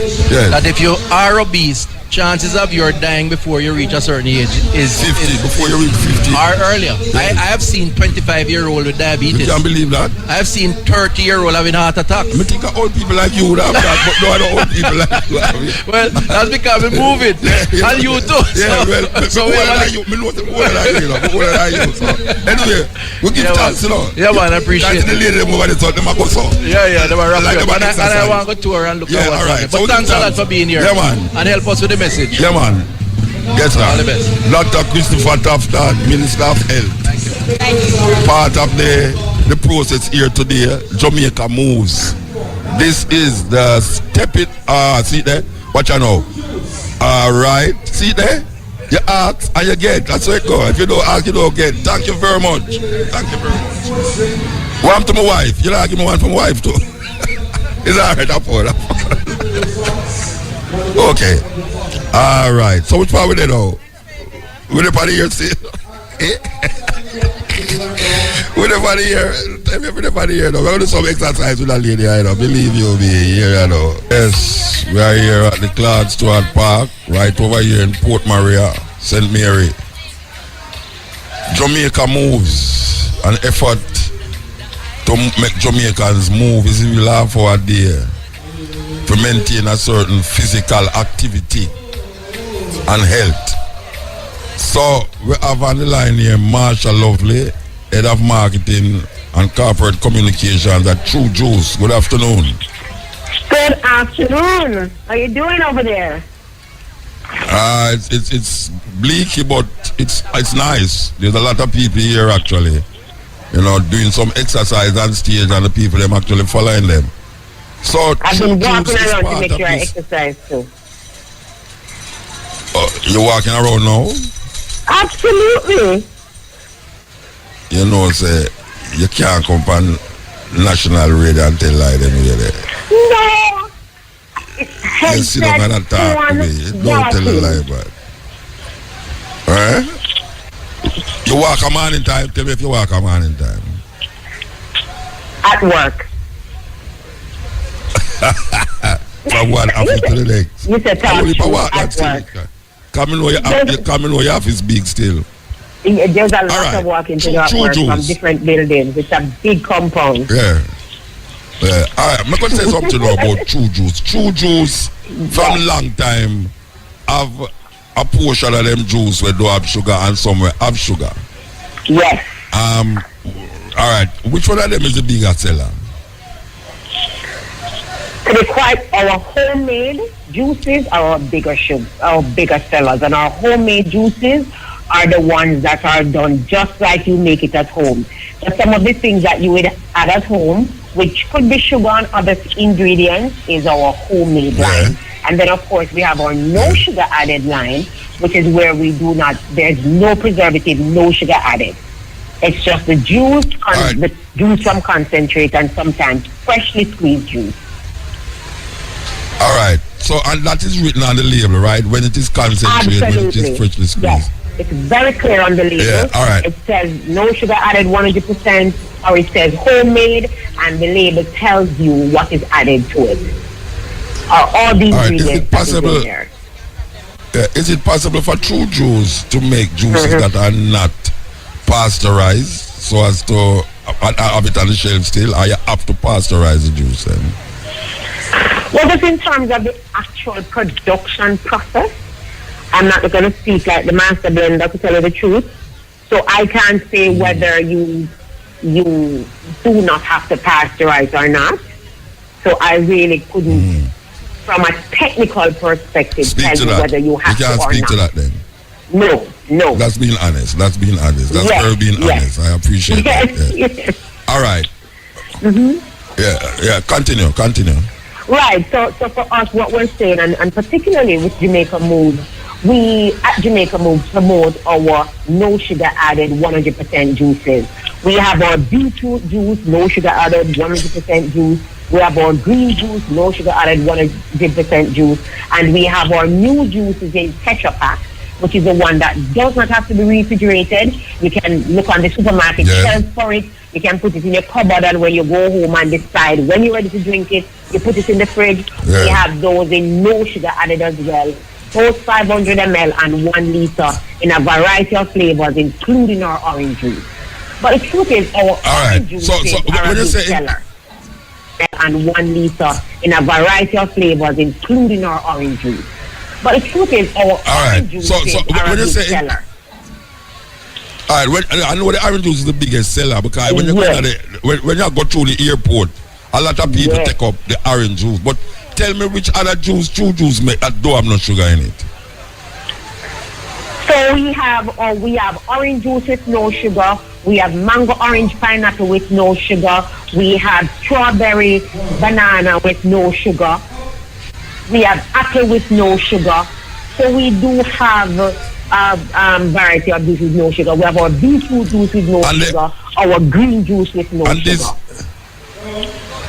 That if you are obese, chances of your dying before you reach a certain age is 50, before you reach 50 or earlier. I have seen 25-year-old with diabetes. You can't believe that. I have seen 30-year-old having heart attack. I think of old people like you would have that, but no other old people like you have it. Well, that's because we move it. And you too. So anyway, we give thanks, you know. Yeah, man, I appreciate it. The lady over there thought them go so. Yeah, they were wrapped up. And I want to go tour and look at what's happening. But thanks a lot for being here. Yeah, man. And help us with the message. Yeah, man. Yes, sir. All the best. Dr. Christopher Tafta, Minister of Health. Thank you. Part of the process here today, Jamaica Moves. This is the step it. See there? Watch out now. All right. See there? You ask and you get. That's how it goes. If you don't ask, you don't get. Thank you very much. Thank you very much. One to my wife. You like give me one from my wife too. It's all right. Okay. All right. So which part we did now? We're the party here, see? We're the party here. We're the party here now. We're going to do some exercise with that lady, you know. Believe you me, here, you know. Yes, we are here at the Claude Stewart Park, right over here in Port Maria, St. Mary. Jamaica Moves, an effort to make Jamaicans move is we laugh for a day to maintain a certain physical activity and health. So we have on the line here Marsha Lovely, Head of Marketing and Corporate Communications at True Juice. Good afternoon. Good afternoon. How are you doing over there? It's bleaky, but it's nice. There's a lot of people here actually, doing some exercise on stage, and the people them actually following them. So I've been walking around to make sure I exercise too. You're walking around now? Absolutely. Say you can't come on national radio and tell lie them here there. No. You sit down and talk to me. Don't tell a lie about it. Alright? You walk a morning time. Tell me if you walk a morning time. At work. From one after to the next. You said talk at work. Come in where your office big still. There's a lot of walking to that work from different buildings. It's a big compound. Yeah. Alright, I'm going to say something about true juice. True juice, from long time, have a portion of them juice where don't have sugar and somewhere have sugar. Yes. Alright, which one of them is the bigger seller? To be quite, our homemade juices are our bigger sellers, and our homemade juices are the ones that are done just like you make it at home. So some of the things that you would add at home, which could be sugar and other ingredients, is our homemade line. And then of course we have our no sugar added line, which is where there's no preservative, no sugar added. It's just the juice, the juice from concentrate, and sometimes freshly squeezed juice. All right. So, and that is written on the label, right? When it is concentrated, when it is freshly squeezed. Yes. It's very clear on the label. Yeah, all right. It says no sugar added 100%, or it says homemade, and the label tells you what is added to it. All the ingredients. Is it possible? Is it possible for true juice to make juices that are not pasteurized, so as to have it on the shelf still, or you have to pasteurize the juice then? Well, just in terms of the actual production process, I'm not going to speak like the master blender, to tell you the truth. So I can't say whether you do not have to pasteurize or not. So I really couldn't, from a technical perspective, tell you whether you have to or not. You can't speak to that then? No. That's being honest. That's very being honest. I appreciate that. Yeah. Yes. All right. Yeah. Continue. Right. So for us, what we're saying, and particularly with Jamaica Mood, we at Jamaica Mood promote our no sugar added 100% juices. We have our beetroot juice, no sugar added 100% juice. We have our green juice, no sugar added 100% juice. And we have our new juices in Tetra Pak, which is the one that does not have to be refrigerated. You can look on the supermarket shelf for it. You can put it in your cupboard, and when you go home and decide when you're ready to drink it, you put it in the fridge. We have those in no sugar added as well. Both 500 ml and 1 liter in a variety of flavors, including our orange juice. But the truth is, our orange juice is our big seller. And 1 liter in a variety of flavors, including our orange juice. But the truth is, our orange juice is our big seller. All right, I know the orange juice is the biggest seller, because when you when you go through the airport, a lot of people take up the orange juice. But tell me which other juice, true juice, make that don't have no sugar in it. So we have orange juice with no sugar. We have mango, orange, pineapple with no sugar. We have strawberry, banana with no sugar. We have apple with no sugar. So we do have variety of juice with no sugar. We have our beetroot juice with no sugar. Our green juice with no sugar.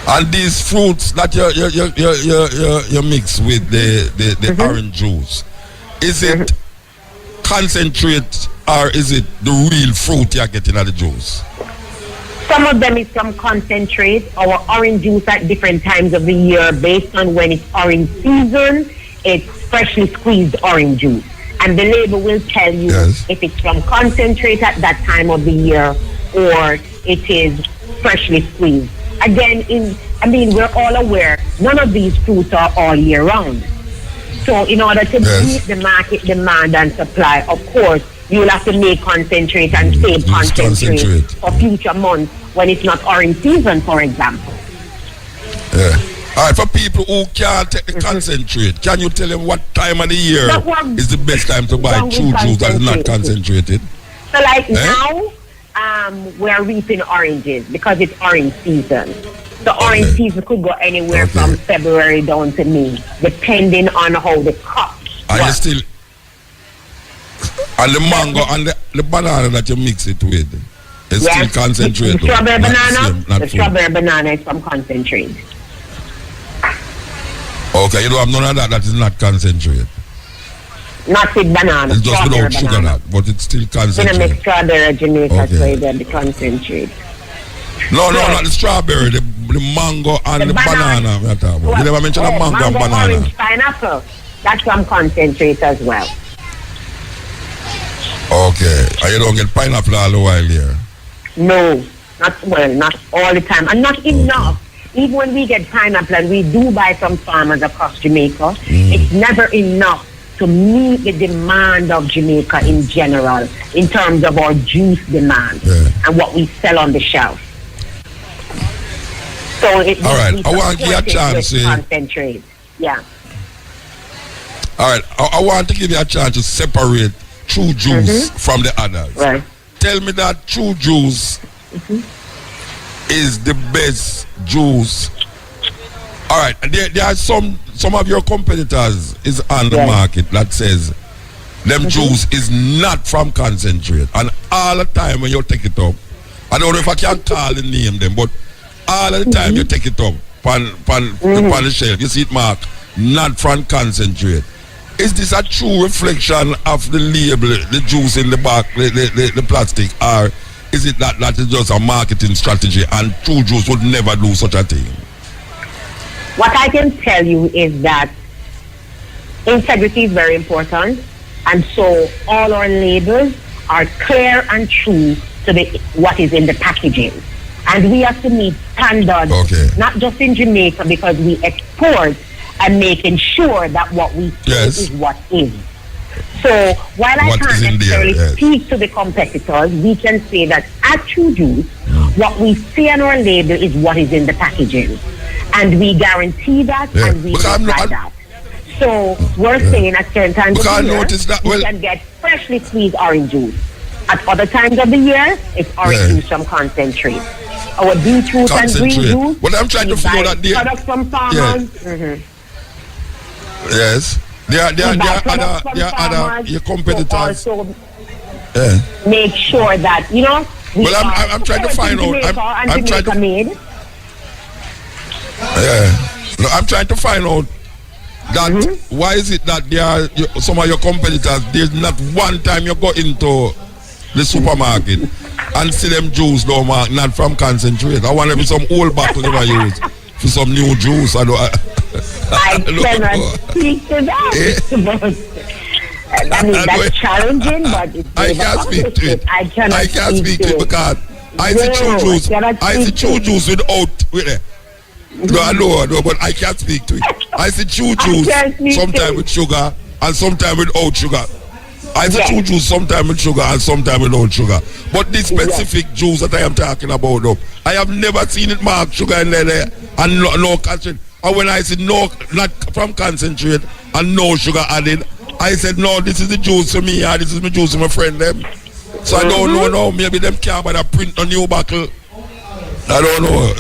And these fruits that you mix with the orange juice, is it concentrate, or is it the real fruit you're getting out of the juice? Some of them is from concentrate. Our orange juice at different times of the year, based on when it's orange season, it's freshly squeezed orange juice. And the label will tell you if it's from concentrate at that time of the year, or it is freshly squeezed. Again, we're all aware, none of these fruits are all year round. So in order to meet the market demand and supply, of course, you'll have to make concentrate and save concentrate for future months when it's not orange season, for example. All right, for people who can't take the concentrate, can you tell them what time of the year is the best time to buy true juice that is not concentrated? So like now, we're reaping oranges because it's orange season. The orange season could go anywhere from February down to May, depending on how the crops and you still, and the mango and the banana that you mix it with, is still concentrated. The strawberry banana, the strawberry banana is from concentrate. Okay, you don't have none of that is not concentrated. Not with banana. It's just without sugar, that, but it's still concentrated. We're going to make strawberry Jamaica so it's the concentrate. No, not the strawberry, the mango and the banana. You never mentioned the mango and banana. Orange, pineapple. That's from concentrate as well. Okay, and you don't get pineapple all the while here? No, not all the time, and not enough. Even when we get pineapple, and we do buy from farmers across Jamaica, it's never enough to meet the demand of Jamaica in general, in terms of our juice demand and what we sell on the shelf. So it all right, I want to give you a chance. Concentrate. Yeah. All right, I want to give you a chance to separate true juice from the others. Right. Tell me that true juice is the best juice. All right, there are some of your competitors is on the market that says them juice is not from concentrate, and all the time when you take it up, I don't know if I can call the name them, but all of the time you take it up on the shelf, you see it marked not from concentrate. Is this a true reflection of the label, the juice in the back, the plastic, or is it that is just a marketing strategy and true juice would never do such a thing? What I can tell you is that integrity is very important, and so all our labels are clear and true to what is in the packaging. And we have to meet standards, not just in Jamaica, because we export, and making sure that what we say is what is. So while I can't necessarily speak to the competitors, we can say that at True Juice, what we say on our label is what is in the packaging. And we guarantee that and we apply that. So we're saying at certain times of the year, we can get freshly squeezed orange juice. At other times of the year, it's orange juice from concentrate. Our beetroot and green juice. Well, I'm trying to figure out that products from farmers. Yes. There are other your competitors. Make sure that, you know, I'm trying to find out. I'm trying to made. I'm trying to find out that why is it that there are some of your competitors, there's not one time you go into the supermarket and see them juice no mark, not from concentrate. I want to be some old bottle they were used for some new juice. I cannot speak to that. I mean, that's challenging, but it's I can't speak to it. I can't speak to it because I see true juice. I see true juice with it. No, but I can't speak to it. I see true juice sometimes with sugar and sometimes without sugar. I see true juice sometimes with sugar and sometimes without sugar. But this specific juice that I am talking about, though, I have never seen it marked sugar in there and no concentrate. And when I said no, not from concentrate and no sugar added, I said no, this is the juice for me and this is my juice for my friend them. So I don't know now, maybe them can't buy a print a new bottle. I don't know.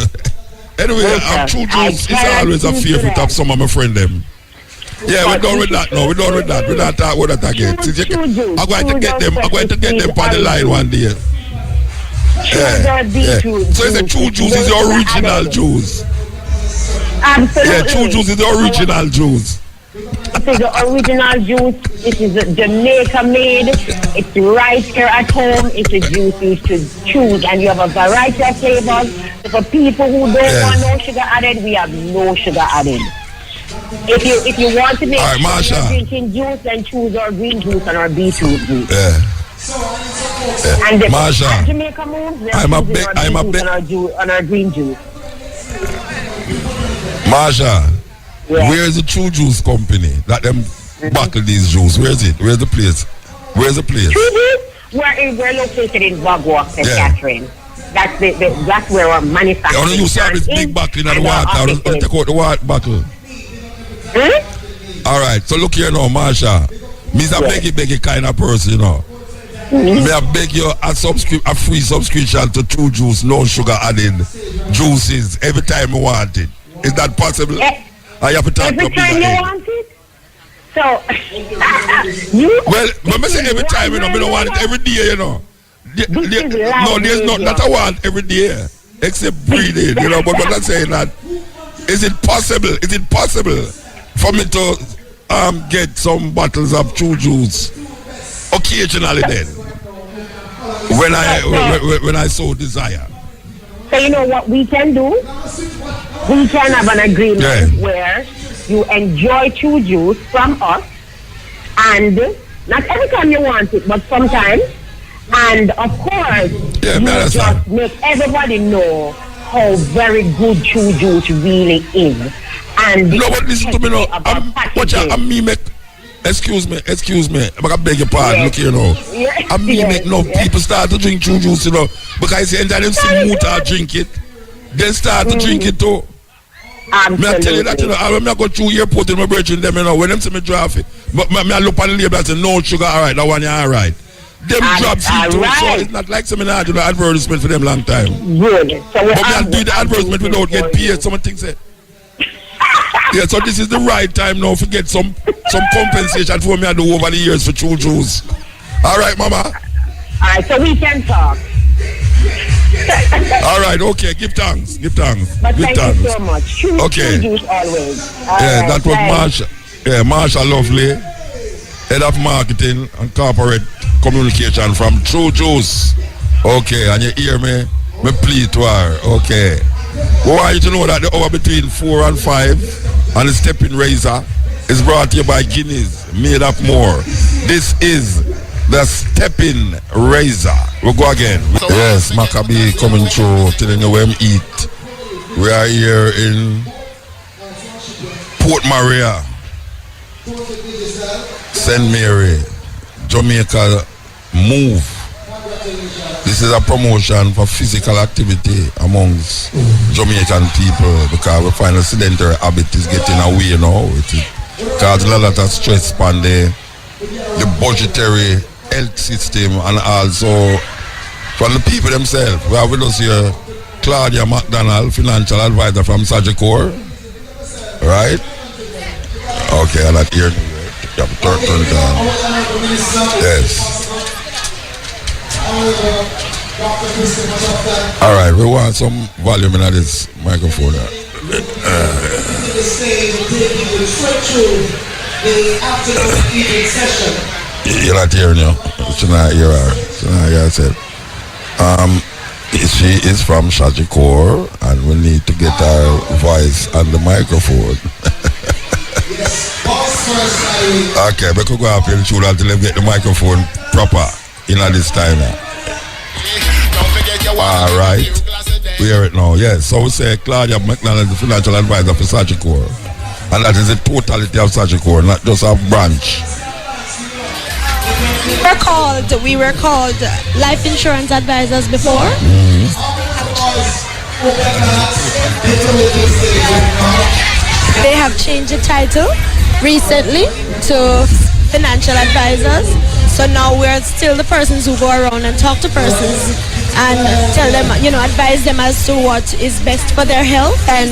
Anyway, true juice is always a favorite of some of my friend them. Yeah, we're done with that now. We're done with that. We're not talking about that again. I'm going to get them. I'm going to get them on the line one day. So it's a true juice is the original juice. Absolutely. Yeah, true juice is the original juice. It is the original juice. It is Jamaica made. It's right here at home. It's a juice you should choose, and you have a variety of flavors. So for people who don't want no sugar added, we have no sugar added. If you want to make drinking juice, then choose our green juice and our beetroot juice. And the Jamaica moves, I'm a bit on our green juice. Marsha, where's the True Juice company that them bottle these juice? Where is it? Where's the place? Where's the place? True Juice? We're located in Wagwalk, St. Catherine. That's where our manufacturing. You used to have this big bottle in the water. I'll take out the water bottle. All right, so look here now, Marsha. Me's a beggy kind of person, you know. May I beg you a free subscription to True Juice, no sugar added juices every time you want it. Is that possible? I have to talk every time you want it? So, when I say every time, you know, I don't want it every day, you know. There's not I want every day, except breathing, you know, but I'm not saying that. Is it possible for me to get some bottles of True Juice occasionally then, when I so desire? So you know what we can do? We can have an agreement where you enjoy True Juice from us, and not every time you want it, but sometimes. And of course, you just make everybody know how very good True Juice really is. And no, but listen to me now. Excuse me. I beg your pardon. Look here now. Make no people start to drink True Juice, you know, because you enter them see Muta drink it, then start to drink it too. Absolutely. I tell you that, you know, when I go through airport in my brethren, them, you know, when them see me drive it, but I look on the label and say no sugar, all right, that one, yeah, all right. Them drops it too, so it's not like some I do the advertisement for them long time. Good. So but I do the advertisement without get paid. Someone thinks it. Yeah, so this is the right time now to get some compensation for me I do over the years for True Juice. All right, Mama. All right, so we can talk. All right, okay. Give thanks. But thank you so much. True Juice always. That was Marsha. Yeah, Marsha Lovely, Head of Marketing and Corporate Communication from True Juice. Okay, and you hear me? Me plead to her. Okay. We want you to know that the hour between 4 and 5 and the stepping razor is brought to you by Guinness, made up more. This is the stepping razor. We'll go again. Yes, Maccabee coming through, telling you where we eat. We are here in Port Maria, St. Mary, Jamaica. Move. This is a promotion for physical activity amongst Jamaican people, because we find a sedentary habit is getting away now. It causes a lot of stress on the budgetary health system, and also from the people themselves. We have with us here Claudia McDonald, financial advisor from Sagicor. Right? Okay, I'm not here. You have to turn down. Yes. All right, we want some volume in this microphone. You're not hearing you. She's not here. I said. She is from Sagicor, and we need to get her voice on the microphone. Okay, we could go up here until we get the microphone proper in this time. All right, we hear it now. Yes, so we say Claudia McDonald, the financial advisor for Sagicor, and that is the totality of Sagicor, not just a branch. We were called life insurance advisors before. They have changed the title recently to financial advisors. So now we're still the persons who go around and talk to persons and tell them, advise them as to what is best for their health and,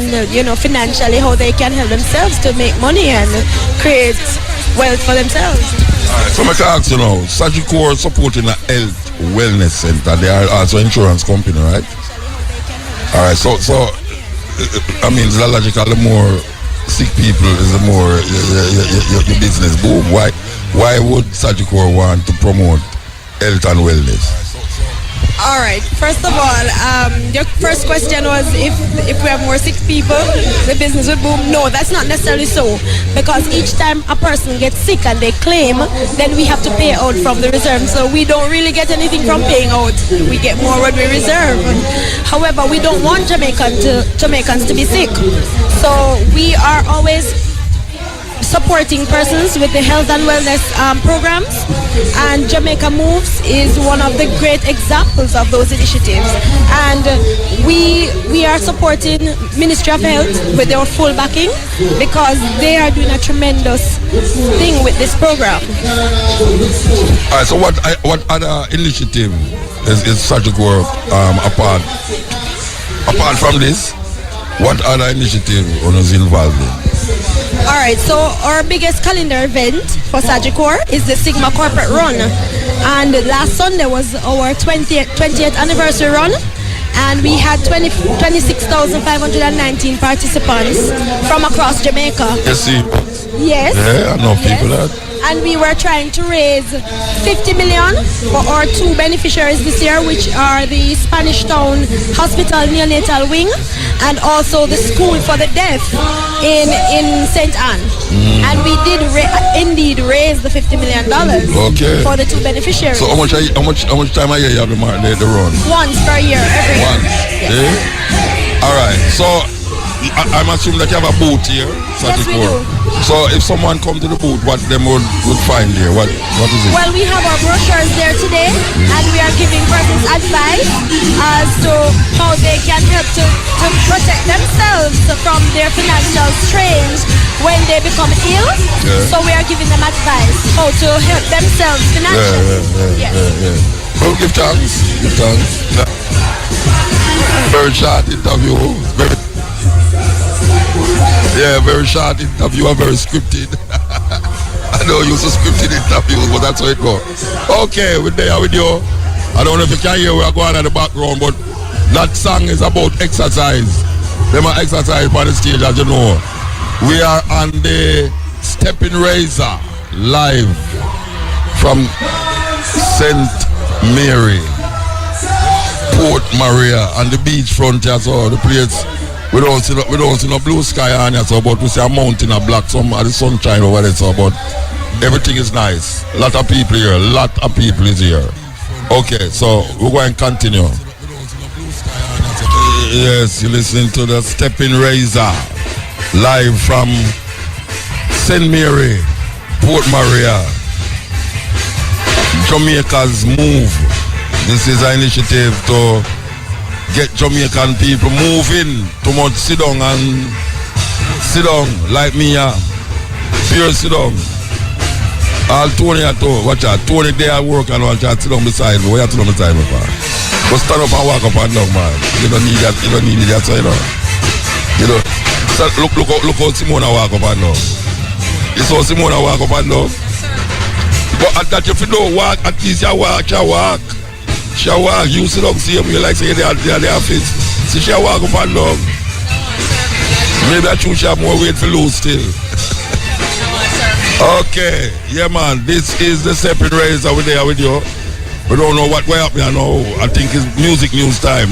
financially how they can help themselves to make money and create wealth for themselves. So I can ask you now, Sagicor supporting a health wellness center. They are also an insurance company, right? All right, so I mean, it's logical. The more sick people is the more your business boom. Why would Sagicor want to promote health and wellness? All right. First of all, your first question was if we have more sick people, the business would boom. No, that's not necessarily so. Because each time a person gets sick and they claim, then we have to pay out from the reserve. So we don't really get anything from paying out. We get more when we reserve. However, we don't want Jamaicans to be sick. So we are always supporting persons with the health and wellness programs, and Jamaica Moves is one of the great examples of those initiatives. And we are supporting Ministry of Health with their full backing because they are doing a tremendous thing with this program. All right, so what other initiative is Sagicor apart from this? What other initiative is involved in? All right, so our biggest calendar event for Sagicor is the Sigma Corporate Run. And last Sunday was our 20th anniversary run. And we had 26,519 participants from across Jamaica. Yes. Yes. Yeah, I know people that. And we were trying to raise 50 million for our two beneficiaries this year, which are the Spanish Town Hospital Neonatal Wing and also the School for the Deaf in St. Anne. And we did indeed raise the $50 million for the two beneficiaries. So how much time a year you have the run? Once per year, every year. Once. Yes. Yeah? All right. So I'm assuming that you have a booth here. Yes, we do. So if someone come to the booth, what them would find here? What is it? Well, we have our brochures there today, and we are giving persons advice as to how they can help to protect themselves from their financial strains when they become ill. Yeah. So we are giving them advice how to help themselves financially. Yeah. Well, give thanks. Very short interview. Very short interview and very scripted. I know you used to scripted interviews, but that's how it goes. Okay, we're there with you. I don't know if you can hear we are going in the background, but that song is about exercise. Them are exercise on the stage, as you know. We are on the Stepping Razor live from St. Mary, Port Maria, and the beachfront here, so the place. We don't see no blue sky on here, so, but we see a mountain of black, some of the sunshine over there, so, but everything is nice. A lot of people here, is here. Okay, so we're going to continue. Yes, you're listening to the Stepping Razor, live from St. Mary, Port Maria, Jamaica's Move. This is an initiative to get Jamaican people moving. Too much sit down like me, pure sit down. All Tony at all, watch out. Tony there at work and watch out, sit down beside me. Where you sit down beside me for? Go stand up and walk up and down, man. You don't need that, so you know. So look how Simona walk up and down. You saw Simona walk up and down. But at that if you don't walk, at least you walk. She walk, you sit down, see him, you like say they are the office. See she walk up and down. Maybe I choose she have more weight for lose still. Okay, yeah man, this is the Stepping Razor with there with you. We don't know what way up here now. I think it's music news time.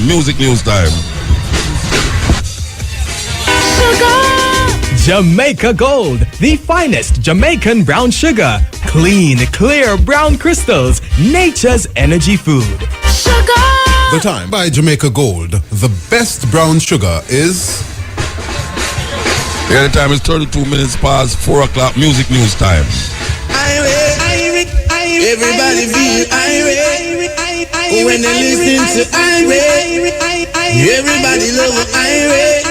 Jamaica Gold, the finest Jamaican brown sugar. Clean, clear brown crystals, nature's energy food. Sugar! The time by Jamaica Gold. The best brown sugar is... Yeah, the time is 32 minutes past 4 o'clock, music news time. Everybody feel irate when they listen to irate. Everybody love irate.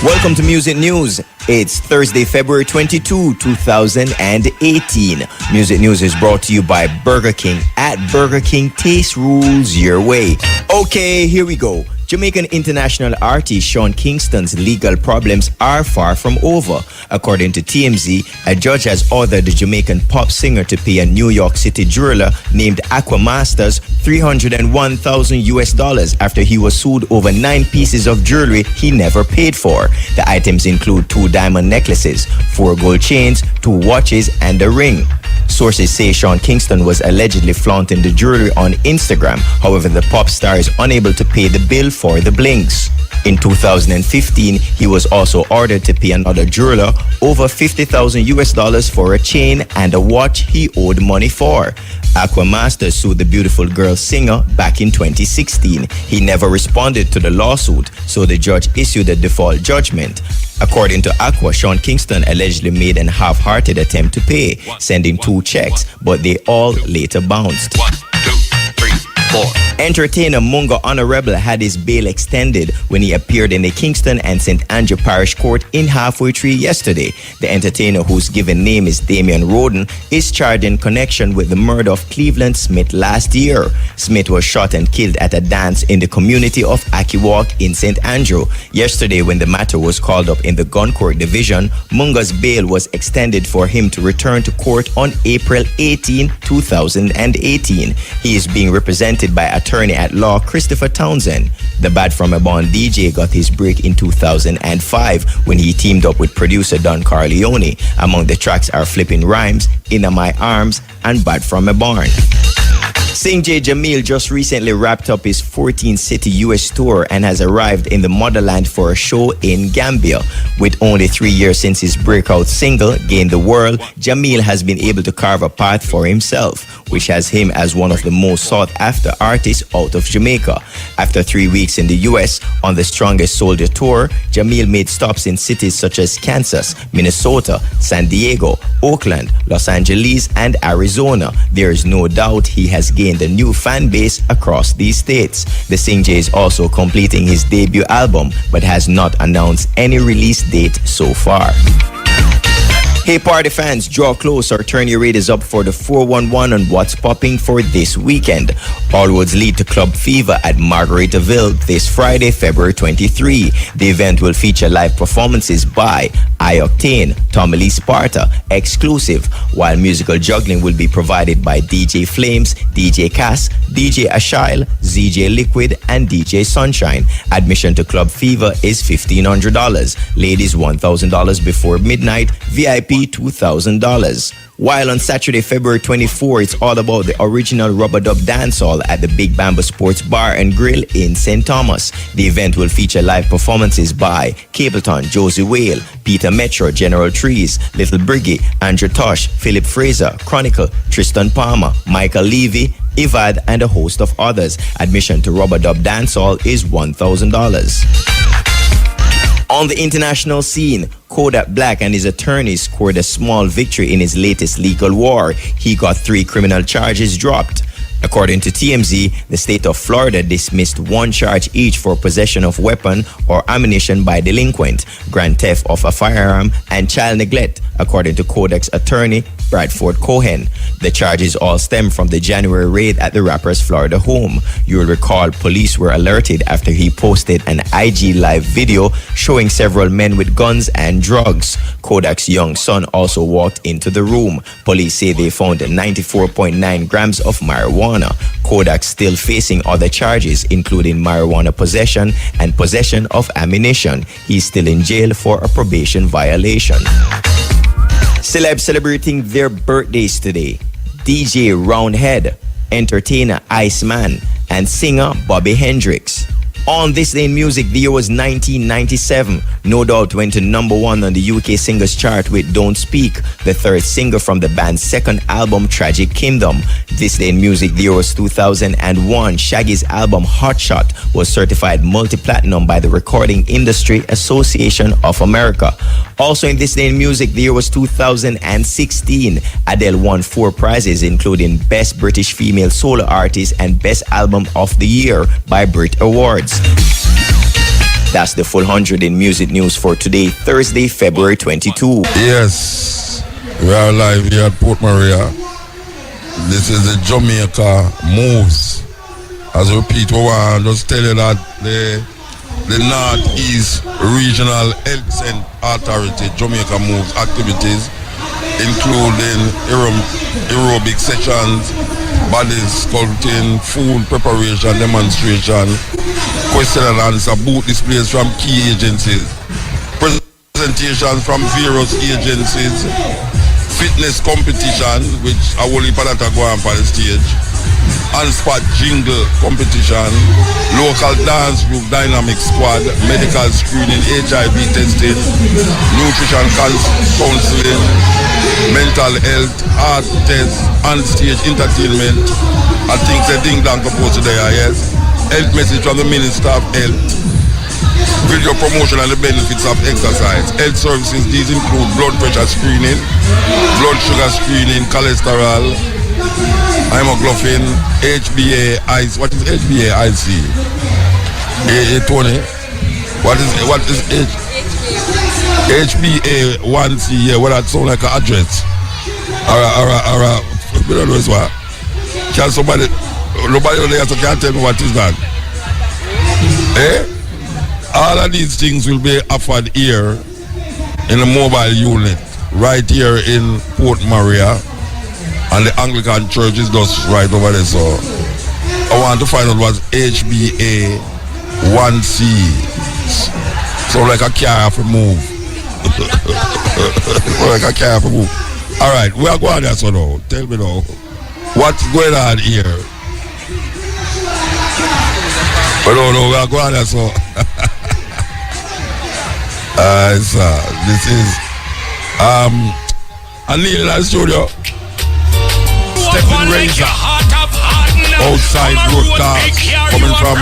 Welcome to Music News. It's Thursday, February 22, 2018. Music News is brought to you by Burger King. At Burger King, taste rules your way. Okay, here we go. Jamaican international artist Sean Kingston's legal problems are far from over. According to TMZ, a judge has ordered the Jamaican pop singer to pay a New York City jeweler named Aquamasters $301,000 after he was sued over 9 pieces of jewelry he never paid for. The items include 2 diamond necklaces, 4 gold chains, 2 watches, and a ring. Sources say Sean Kingston was allegedly flaunting the jewelry on Instagram. However, the pop star is unable to pay the bill for the blings. In 2015, he was also ordered to pay another jeweler over $50,000 for a chain and a watch he owed money for. Aquamaster sued the beautiful girl singer back in 2016. He never responded to the lawsuit, so the judge issued a default judgment. According to Aqua, Sean Kingston allegedly made an half-hearted attempt to pay, sending 2 checks, but they all later bounced. 1, 2, 3, 4. Entertainer Mungo Honorable had his bail extended when he appeared in the Kingston and St. Andrew Parish Court in Halfway Tree yesterday. The entertainer, whose given name is Damian Roden, is charged in connection with the murder of Cleveland Smith last year. Smith was shot and killed at a dance in the community of Akiwalk in St. Andrew. Yesterday, when the matter was called up in the Gun Court Division, Mungo's bail was extended for him to return to court on April 18, 2018. He is being represented by attorney at law Christopher Townsend. The Bad From A Bond DJ got his break in 2005 when he teamed up with producer Don Corleone. Among the tracks are Flipping Rhymes, Inna My Arms, and Bad From A Barn. Sing J. Jamil just recently wrapped up his 14-city U.S. tour and has arrived in the motherland for a show in Gambia. With only 3 years since his breakout single, Gain the World, Jamil has been able to carve a path for himself, which has him as one of the most sought-after artists out of Jamaica. After 3 weeks in the U.S. on the Strongest Soldier tour, Jamil made stops in cities such as Kansas, Minnesota, San Diego, Oakland, Los Angeles, and Arizona. There is no doubt he has gained a new fan base across these states. The Sing J is also completing his debut album, but has not announced any release date so far. Hey party fans, draw close or turn your radios up for the 411 on what's popping for this weekend. All roads lead to Club Fever at Margaritaville this Friday, February 23. The event will feature live performances by iOctane, Tommy Lee Sparta, Exclusive, while musical juggling will be provided by DJ Flames, DJ Cass, DJ Ashile, ZJ Liquid, and DJ Sunshine. Admission to Club Fever is $1,500. Ladies $1,000 before midnight, VIP $2,000. While on Saturday, February 24, it's all about the original Rubber Dub Dancehall at the Big Bamboo Sports Bar and Grill in St. Thomas. The event will feature live performances by Capleton, Josie Whale, Peter Metro, General Trees, Little Briggy, Andrew Tosh, Philip Fraser, Chronicle, Tristan Palmer, Michael Levy, Ivad, and a host of others. Admission to Rubber Dub Dancehall is $1,000. On the international scene, Kodak Black and his attorneys scored a small victory in his latest legal war. He got 3 criminal charges dropped. According to TMZ, the state of Florida dismissed 1 charge each for possession of weapon or ammunition by delinquent, grand theft of a firearm, and child neglect, according to Kodak's attorney, Bradford Cohen. The charges all stem from the January raid at the rapper's Florida home. You'll recall police were alerted after he posted an IG live video showing several men with guns and drugs. Kodak's young son also walked into the room. Police say they found 94.9 grams of marijuana. Kodak still facing other charges, including marijuana possession and possession of ammunition. He's still in jail for a probation violation. Celebs celebrating their birthdays today: DJ Roundhead, entertainer Iceman, and singer Bobby Hendrix. On this day in music, the year was 1997. No Doubt went to number 1 on the UK singles chart with Don't Speak, the 3rd single from the band's second album, Tragic Kingdom. This day in music, the year was 2001. Shaggy's album Hot Shot was certified multi-platinum by the Recording Industry Association of America. Also in this day in music, the year was 2016. Adele won 4 prizes, including Best British Female Solo Artist and Best Album of the Year by Brit Awards. That's the full 100 in music news for today, Thursday, February 22. Yes, we are live here at Port Maria. This is the Jamaica Moves. As I repeat, we want to just tell you that the Northeast Regional Health Authority Jamaica Moves activities, including aerobic sessions, body sculpting, food preparation, demonstration, question and answer, booth displays from key agencies, presentations from various agencies, fitness competition, which I will go on for the stage, on-spot jingle competition, local dance group dynamic squad, medical screening, HIV testing, nutrition counseling, mental health, art tests, on-stage entertainment. I think the ding dong proposed today, yes. Health message from the Minister of Health. Video promotion and the benefits of exercise. Health services, these include blood pressure screening, blood sugar screening, cholesterol, hemoglobin, HbA1c. What is HbA1c? Tony? What is HbA1c? Yeah, well, that sound like an address. We don't know this one. Can somebody, nobody there can tell me what is that? All of these things will be offered here in the mobile unit, right here in Port Maria. And the Anglican Church is just right over there, so I want to find out what HbA1c. So like a car have to move. Like a car have to move. Alright, we are going there, so now. Tell me now. What's going on here? No, we are going there, so. This is Anil in the studio. Stephen Razor outside road cars coming from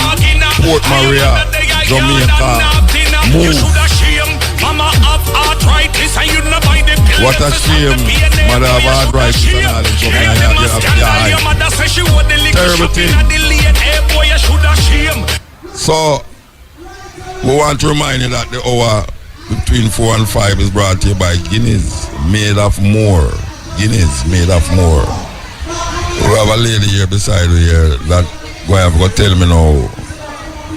Port Maria, Jamaica. Move. What a shame. Mother of arthritis and all this stuff. Terrible thing. So we want to remind you that the hour between 4 and 5 is brought to you by Guinness made of more. Guinness made of more. We have a lady here beside me here that go have to tell me now.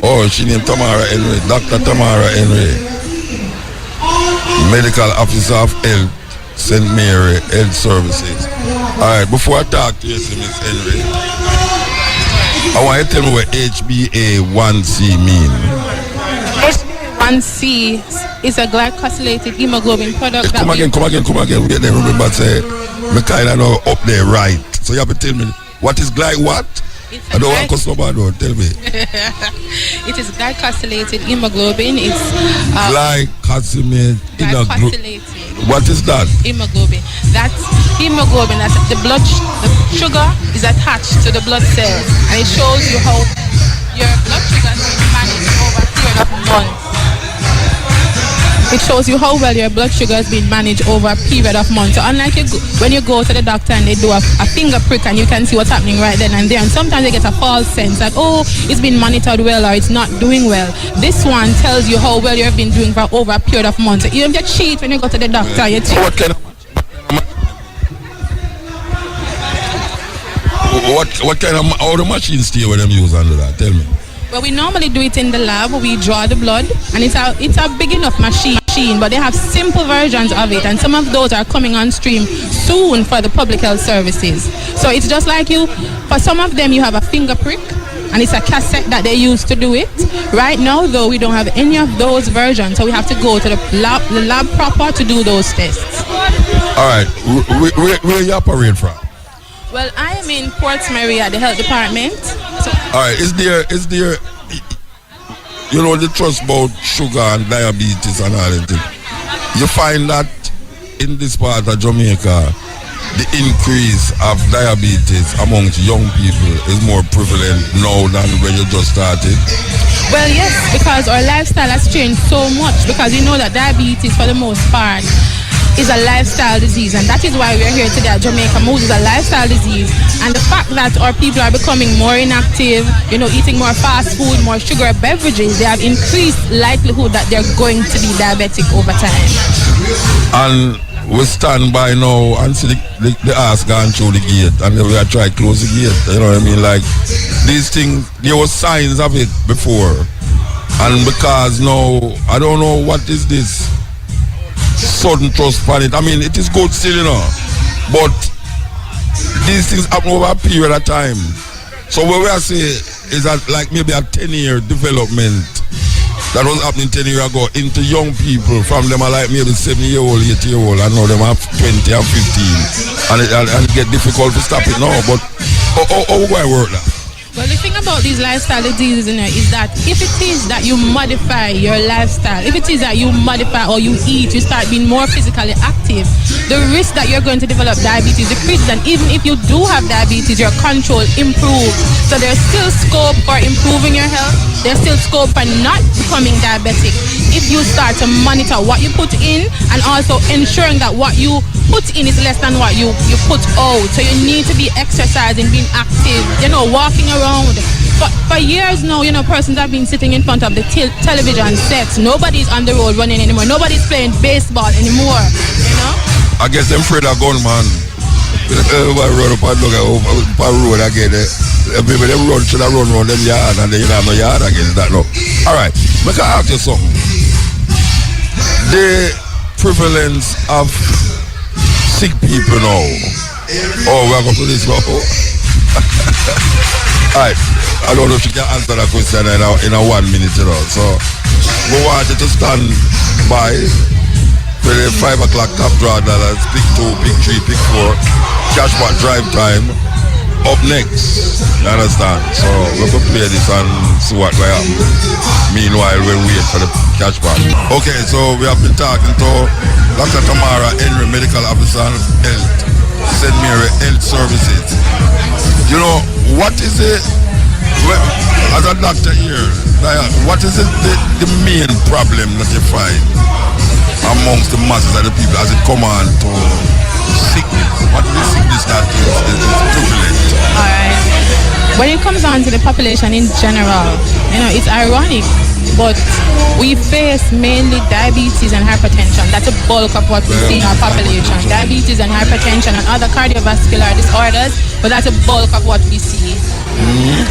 Oh, she named Tamara Henry, Dr. Tamara Henry, Medical Officer of Health, St. Mary Health Services. Alright, before I talk to you, Miss Henry, I want you to tell me what HbA1c mean. HbA1c is a glycosylated hemoglobin product. Come again. We get there, remember, say, me kind of know up there right. So you have to tell me, what is what? I don't want to cuss nobody, tell me. It is glycosylated hemoglobin. It's glycosylated. What is that? Hemoglobin. That's hemoglobin. That's the sugar is attached to the blood cells, and it shows you how your blood sugar is managed over a period of months. It shows you how well your blood sugar has been managed over a period of months. So unlike when you go to the doctor and they do a finger prick and you can see what's happening right then and there, and sometimes they get a false sense that, oh, it's been monitored well or it's not doing well. This one tells you how well you've been doing for over a period of months. So even if you cheat when you go to the doctor, you cheat. What kind of how the machines stay with them use under that? Tell me. Well, we normally do it in the lab. We draw the blood, and it's a big enough machine, but they have simple versions of it, and some of those are coming on stream soon for the public health services. So it's just like for some of them you have a finger prick, and it's a cassette that they use to do it. Right now, though, we don't have any of those versions, so we have to go to the lab proper to do those tests. All right, where you operate from? Well, I am in Port Maria, the health department. So all right, is there, you know, the trust about sugar and diabetes and all that. You find that in this part of Jamaica, the increase of diabetes amongst young people is more prevalent now than when you just started? Well, yes, because our lifestyle has changed so much, because you know that diabetes, for the most part, is a lifestyle disease, and that is why we are here today at Jamaica Moves. Is a lifestyle disease, and the fact that our people are becoming more inactive, you know, eating more fast food, more sugar beverages, they have increased likelihood that they're going to be diabetic over time. And we stand by now and see the ass gone through the gate, and then we are trying to close the gate. You know what I mean? Like these things, there were signs of it before, and because now I don't know what is this sudden trust on it. I mean, it is good still, you know, but these things happen over a period of time. So what we are saying is that like maybe a 10-year development that was happening 10 years ago into young people, from them are like maybe 7-year-old, 8-year-old, and now them are 20 and 15, and it get difficult to stop it now. But How do I work that? Well, the thing about these lifestyle diseases is that if it is that you modify your lifestyle, if it is that you modify or you eat, you start being more physically active, the risk that you're going to develop diabetes decreases. And even if you do have diabetes, your control improves. So there's still scope for improving your health. There's still scope for not becoming diabetic if you start to monitor what you put in and also ensuring that what you put in is less than what you put out. So you need to be exercising, being active, walking around. For years now, persons have been sitting in front of the television sets. Nobody's on the road running anymore. Nobody's playing baseball anymore, I guess them afraid of gunman. Everybody run up and look at road again. Maybe them should have run around them yard and then you have no yard again. That no. Alright, make I ask you something. The prevalence of sick people now. Oh, we're going to this now. Alright, I don't know if you can answer that question in a 1 minute, So, we want you to stand by for the 5 o'clock top draw dollars, pick 2, pick 3, pick 4, cashback drive time. Up next, you understand? So, we're going to play this and see what will happen. Meanwhile, we'll wait for the cashback. Okay, so we have been talking to Dr. Tamara Henry, Medical Officer Health, St. Mary Health Services. What is it, as a doctor here, what is it the main problem that you find amongst the masses of the people as it come on to sickness? What is the sickness that is prevalent? Alright. When it comes on to the population in general, it's ironic, but we face mainly diabetes and hypertension. That's a bulk of what we see in our population. Diabetes and hypertension and other cardiovascular disorders, but that's a bulk of what we see.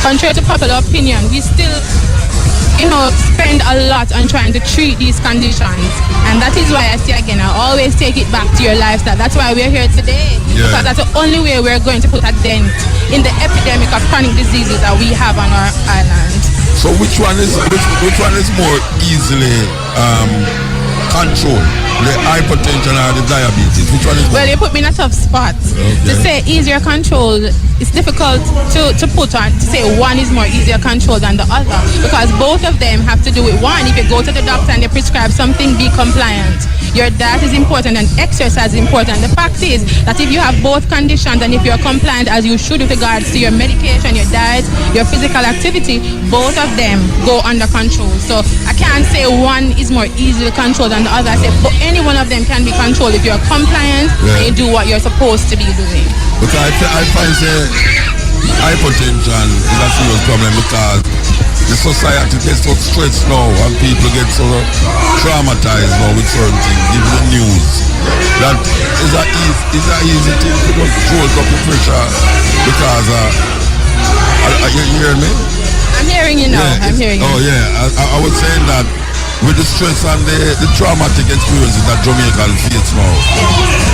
Contrary to popular opinion, we still spend a lot on trying to treat these conditions. And that is why I say again, I always take it back to your lifestyle. That's why we're here today. Yeah. Because that's the only way we're going to put a dent in the epidemic of chronic diseases that we have on our island. So which one is more easily controlled? The hypertension or the diabetes? Which one is more? Well, you put me in a tough spot. Okay. To say easier controlled, it's difficult to put on, to say one is more easier controlled than the other, because both of them have to do with one. If you go to the doctor and they prescribe something, be compliant. Your diet is important and exercise is important. The fact is that if you have both conditions and if you're compliant as you should with regards to your medication, your diet, your physical activity, both of them go under control. So I can't say one is more easily controlled than the other. I say any one of them can be controlled if you're compliant and you do what you're supposed to be doing. Because I find hypertension is a serious problem because the society gets so stressed now and people get so traumatized now with certain things, even the news. That is a easy thing to just hold up the pressure because you hear me? I'm hearing you now. Yeah, I'm hearing you. Oh yeah, I was saying that with the stress and the traumatic experiences that Jamaican face now,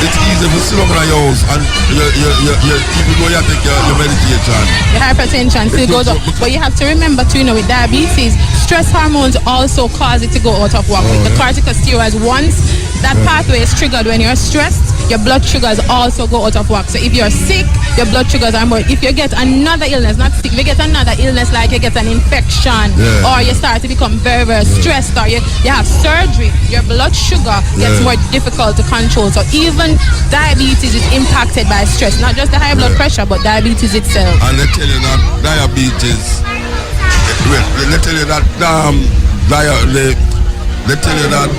it's easy to sit up in your house and even though you take your medication, your hypertension still goes up. But you have to remember too, with diabetes, stress hormones also cause it to go out of whack. The corticosteroids, once that pathway is triggered when you're stressed, your blood sugars also go out of whack. So if you're sick, your blood sugars are more. If you get another illness, not sick, if you get another illness like you get an infection or you start to become very, very stressed or you have surgery, your blood sugar gets more difficult to control. So even diabetes is impacted by stress, not just the high blood pressure, but diabetes itself. And they tell you that diabetes, they tell you that they tell you that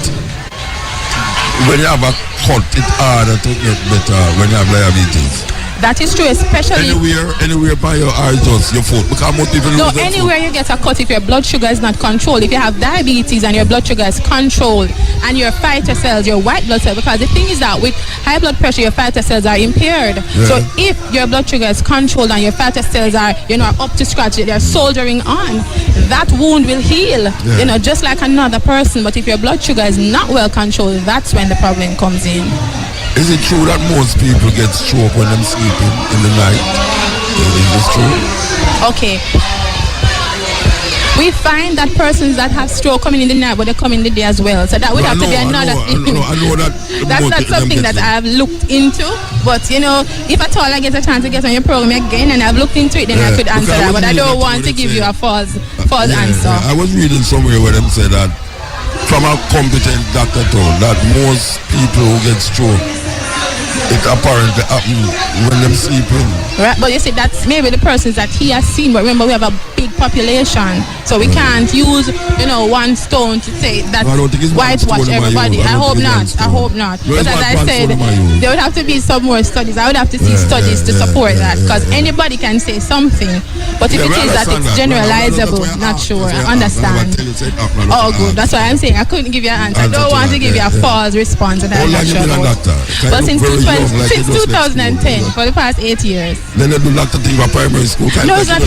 when you have a cut, it's harder to get better when you have diabetes. That is true, especially anywhere by your eyes, just your foot. Because most people lose their anywhere foot. You get a cut if your blood sugar is not controlled. If you have diabetes and your blood sugar is controlled, and your fighter cells, your white blood cells, because the thing is that with high blood pressure, your fighter cells are impaired. Yeah. So if your blood sugar is controlled and your fighter cells are, up to scratch, they're soldering on, that wound will heal. Yeah. Just like another person. But if your blood sugar is not well controlled, that's when the problem comes in. Is it true that most people get stroke when they're sleeping in the night? Is this true? Okay. We find that persons that have stroke coming in the night, but they come in the day as well. So that would have to be another thing. I know that. That's not something that I have looked into. But you know, if at all I get a chance to get on your program again and I've looked into it, then I could answer that. But I don't want to give you a false answer. I was reading somewhere where them said that from a competent doctor told that most people who get stroke, it apparently happens when them sleeping. Right, but you see, that's maybe the persons that he has seen. But remember, we have a big population, so we can't use, one stone to say that whitewash everybody. I hope not. I hope not. But as I said, there would have to be some more studies. I would have to see studies to support that, because anybody can say something. But if it is that it's generalizable, not sure. I understand. Oh, good. That's why I'm saying I couldn't give you an answer. I don't want to give you a false response, and I'm not sure about. But since 2010, for the past 8 years. Then they do doctor thing for primary school. No, it's not.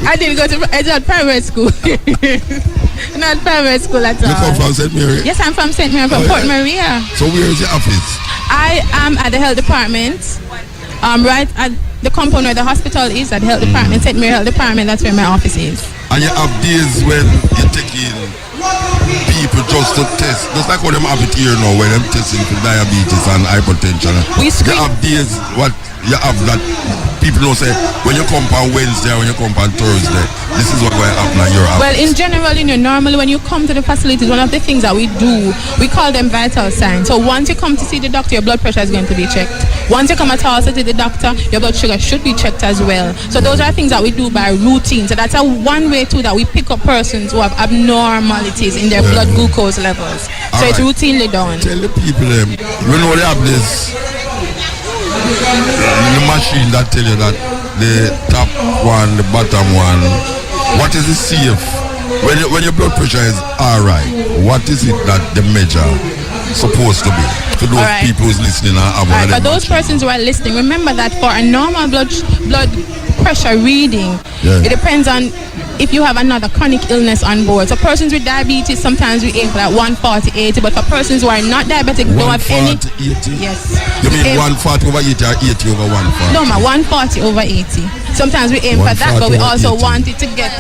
I didn't go to primary school. Not primary school at all. You come from St. Mary? Yes, I'm from St. Mary, from Port Maria. So where is your office? I am at the health department. Right at the compound where the hospital is, at the health department, St. Mary Health Department. That's where my office is. And you have days when you're taking people just to test, just like what them have it here now, where them testing for diabetes and hypertension. You have days what you have that people don't say when you come on Wednesday or when you come on Thursday, this is what will happen at your office. Well, in general, normally when you come to the facilities, one of the things that we do, we call them vital signs. So once you come to see the doctor, your blood pressure is going to be checked. Once you come at all to see the doctor, your blood sugar should be checked as well. So those are things that we do by routine. So that's one way too that we pick up persons who have abnormalities in their blood glucose levels. So it's routinely done. Tell the people them, they have this the machine that tell you that the top one, the bottom one, what is the safe? When your blood pressure is alright, what is it that the measure supposed to be? For those people who's listening for those persons who are listening, remember that for a normal blood pressure reading, it depends on if you have another chronic illness on board. So persons with diabetes, sometimes we aim for like 140/80, but for persons who are not diabetic, don't have any. 140/80? Yes. You mean 140/80 or 80/140? No, 140/80. Sometimes we aim for that, but we also want it to get.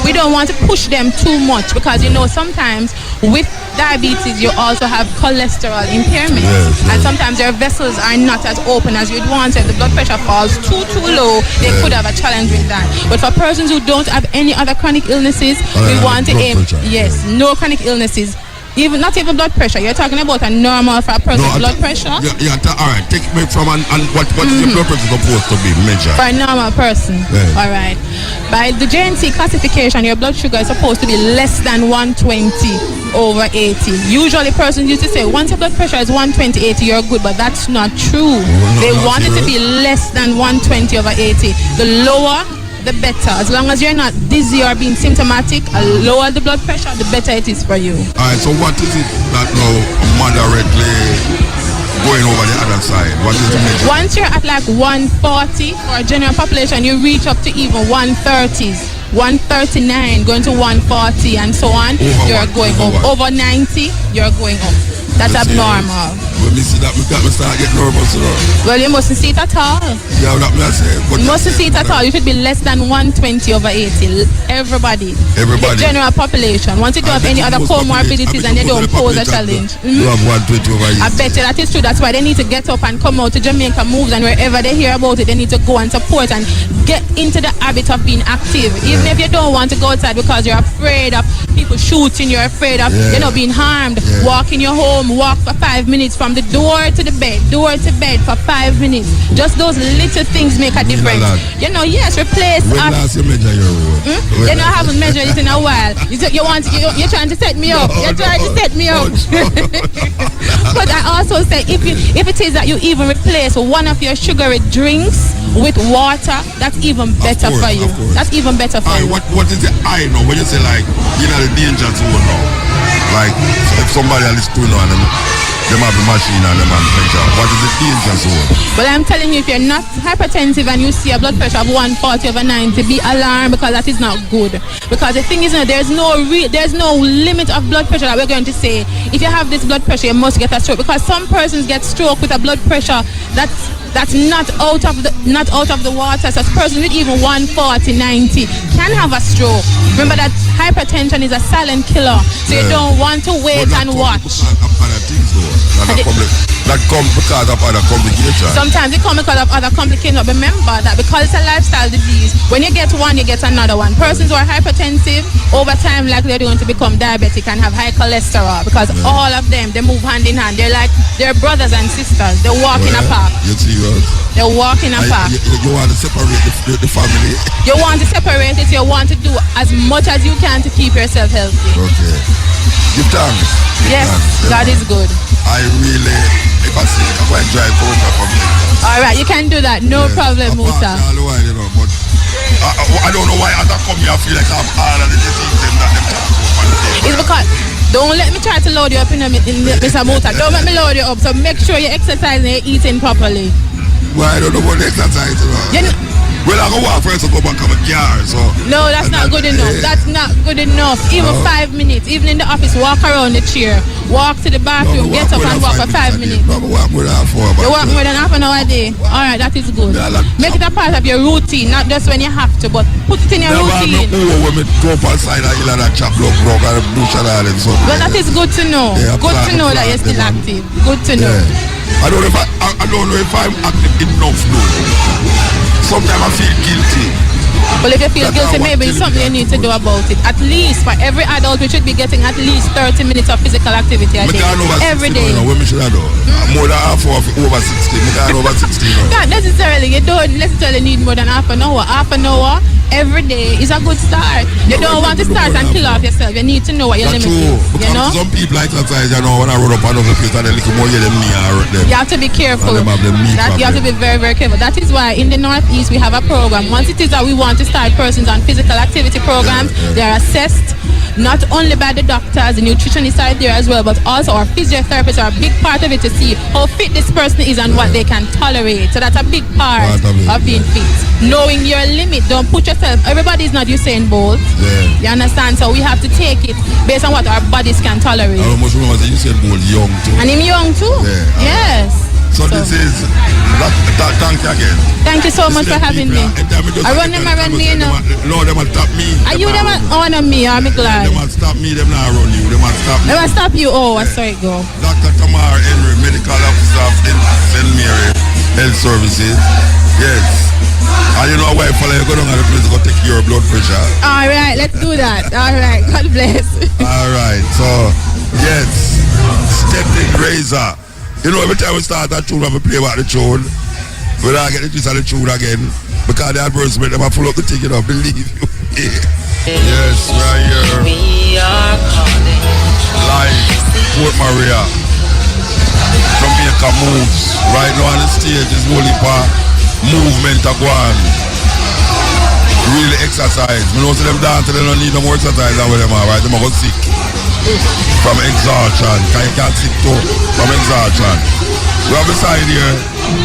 We don't want to push them too much, because sometimes with diabetes you also have cholesterol impairment, and sometimes their vessels are not as open as you'd want. So if the blood pressure falls too low, they could have a challenge with that. But for persons who don't have any other chronic illnesses, we want to aim no chronic illnesses. Not even blood pressure. You're talking about a normal for a person's blood pressure. All right. Take me from and what is your blood pressure supposed to be measured? For a normal person. All right. By the JNC classification, your blood sugar is supposed to be less than 120/80. Usually, persons used to say once your blood pressure is 120/80, you're good, but that's not true. They want it to be less than 120/80. The lower, the better. As long as you're not dizzy or being symptomatic, the lower the blood pressure, the better it is for you. Alright, so what is it that now moderately going over the other side? What is the measure? Once you're at like 140 for a general population, you reach up to even 130s. 139 going to 140 and so on. You're going up. Over 90, you're going up. That's abnormal. When me see that, me start getting nervous. Well, you mustn't see it at all. Yeah, that me say. You mustn't see it at all. You should be less than 120/80. Everybody. The general population. Once you don't have any other comorbidities and they don't pose a challenge. You have 120/80. I bet you that is true. That's why they need to get up and come out to Jamaica Moves, and wherever they hear about it, they need to go and support and get into the habit of being active. Even if you don't want to go outside because you're afraid of people shooting, you're afraid of being harmed. Walk in your home, walk for 5 minutes from the door to the bed, door to bed for 5 minutes. Just those little things make a difference. Replace. When last you measure your road? I haven't measured it in a while. You're trying to set me up. You're trying to set me up. But I also say if it is that you even replace one of your sugary drinks with water, that's even better for you. That's even better for you. What is the I know when you say like the danger zone now? Like if somebody is doing on them have the machine and them have the pressure. What is the danger zone? Well, I'm telling you, if you're not hypertensive and you see a blood pressure of 140/90, be alarmed, because that is not good. Because the thing is, there's no limit of blood pressure that we're going to say, if you have this blood pressure, you must get a stroke. Because some persons get stroke with a blood pressure that's that's not out of the water. So a person with even 140, 90 can have a stroke. Remember that hypertension is a silent killer. So you don't want to wait and watch. That comes because of other complications. Sometimes it comes because of other complications. But remember that because it's a lifestyle disease, when you get one, you get another one. Persons who are hypertensive, over time, likely they're going to become diabetic and have high cholesterol because all of them, they move hand in hand. They're brothers and sisters. They walk in a path. You serious? They walk in a path. You want to separate the family? You want to separate it. You want to do as much as you can to keep yourself healthy. Okay. Give thanks. Yes, God is good. I really, if I see, I'm going to drive over from here. All right, you can do that. No problem, Musa. I don't know why as I come here I feel like I'm all of the diseases that them talk about. It's because, don't let me try to load you up in Mr. Musa. Don't let me load you up. So make sure you're exercising and you're eating properly. Well, I don't know about the exercise. Well, I go walk first and go back on my car, so... No, that's not good enough. That's not good enough. Even 5 minutes. Even in the office, walk around the chair. Walk to the bathroom, get up and walk for 5 minutes. No, I walk more than half an hour. You walk more than half an hour a day? Alright, that is good. Make it a part of your routine, not just when you have to, but put it in your routine. When we go up outside and you'll have that chop block rock and bush and all and something. Well, that is good to know. Good to know that you're still active. Good to know. I don't know if I'm active enough now. Sometimes I feel guilty. Well, if you feel guilty, maybe it's something you need to do about it. At least for every adult, we should be getting at least 30 minutes of physical activity a day. Every day. What we should do? More than half hour over 60. Over 60 now. Not necessarily. You don't necessarily need more than half an hour. Half an hour every day is a good start. You don't want to start and kill off yourself. You need to know what your limit is. You know? Some people exercise, you know, when I run up another place and they little more them knee and hurt them. You have to be careful. You have to be very, very careful. That is why in the Northeast we have a program. Once it is that we want to start persons on physical activity programs, they are assessed not only by the doctors, the nutritionists are there as well, but also our physiotherapists are a big part of it to see how fit this person is and what they can tolerate. So that's a big part of being fit. Knowing your limit, don't put yourself, everybody is not Usain Bolt. You understand? So we have to take it based on what our bodies can tolerate. I must remember that Usain Bolt young too. And him young too? Yes. So this is, thank you again. Thank you so much for having me. I run them around me, you know. No, they must stop me. Are you them on me? I'm glad. They must stop me, them not run you. They must stop me. They must stop you. Oh, I saw it go. Dr. Tamar Henry, medical officer of St. Mary Health Services. Yes. And you know why follow you go down at the place to go take your blood pressure. All right, let's do that. All right, God bless. All right, so yes, stepping razor. You know, every time we start that tune, we have to play about the tune. We don't get the twist of the tune again. Because the advertisement, them are full up the ticket up, believe you. Yes, right here. We are calling. Live, Port Maria. Jamaica moves. Right now on the stage is Holy Park. Movement to go on. Really exercise. You know, see them dance, they don't need no more exercise than with them are, right? They are going sick. From exhaustion. Because you can't sit too. From exhaustion. We have beside here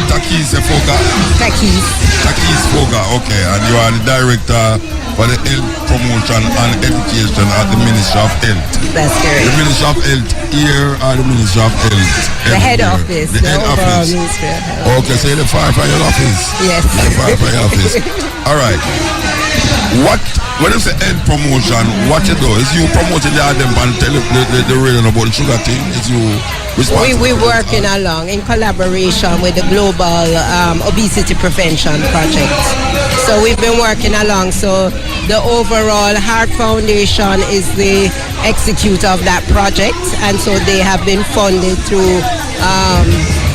Takis Foga. Takis Foga, okay. And you are the director for the health promotion and education at the Ministry of Health. That's correct. The Ministry of Health here or the Ministry of Health? The head office. The head office. Ministry of Health. Okay, so you're the fire from your office? Yes. You're the fire from your office. All right. When you say health promotion, what you do? Is you promoting the item and tell the reading about the sugar thing? Is you responsible? We're working along in collaboration with the Global Obesity Prevention Project. So we've been working along. So the overall Heart Foundation is the executor of that project, and so they have been funded through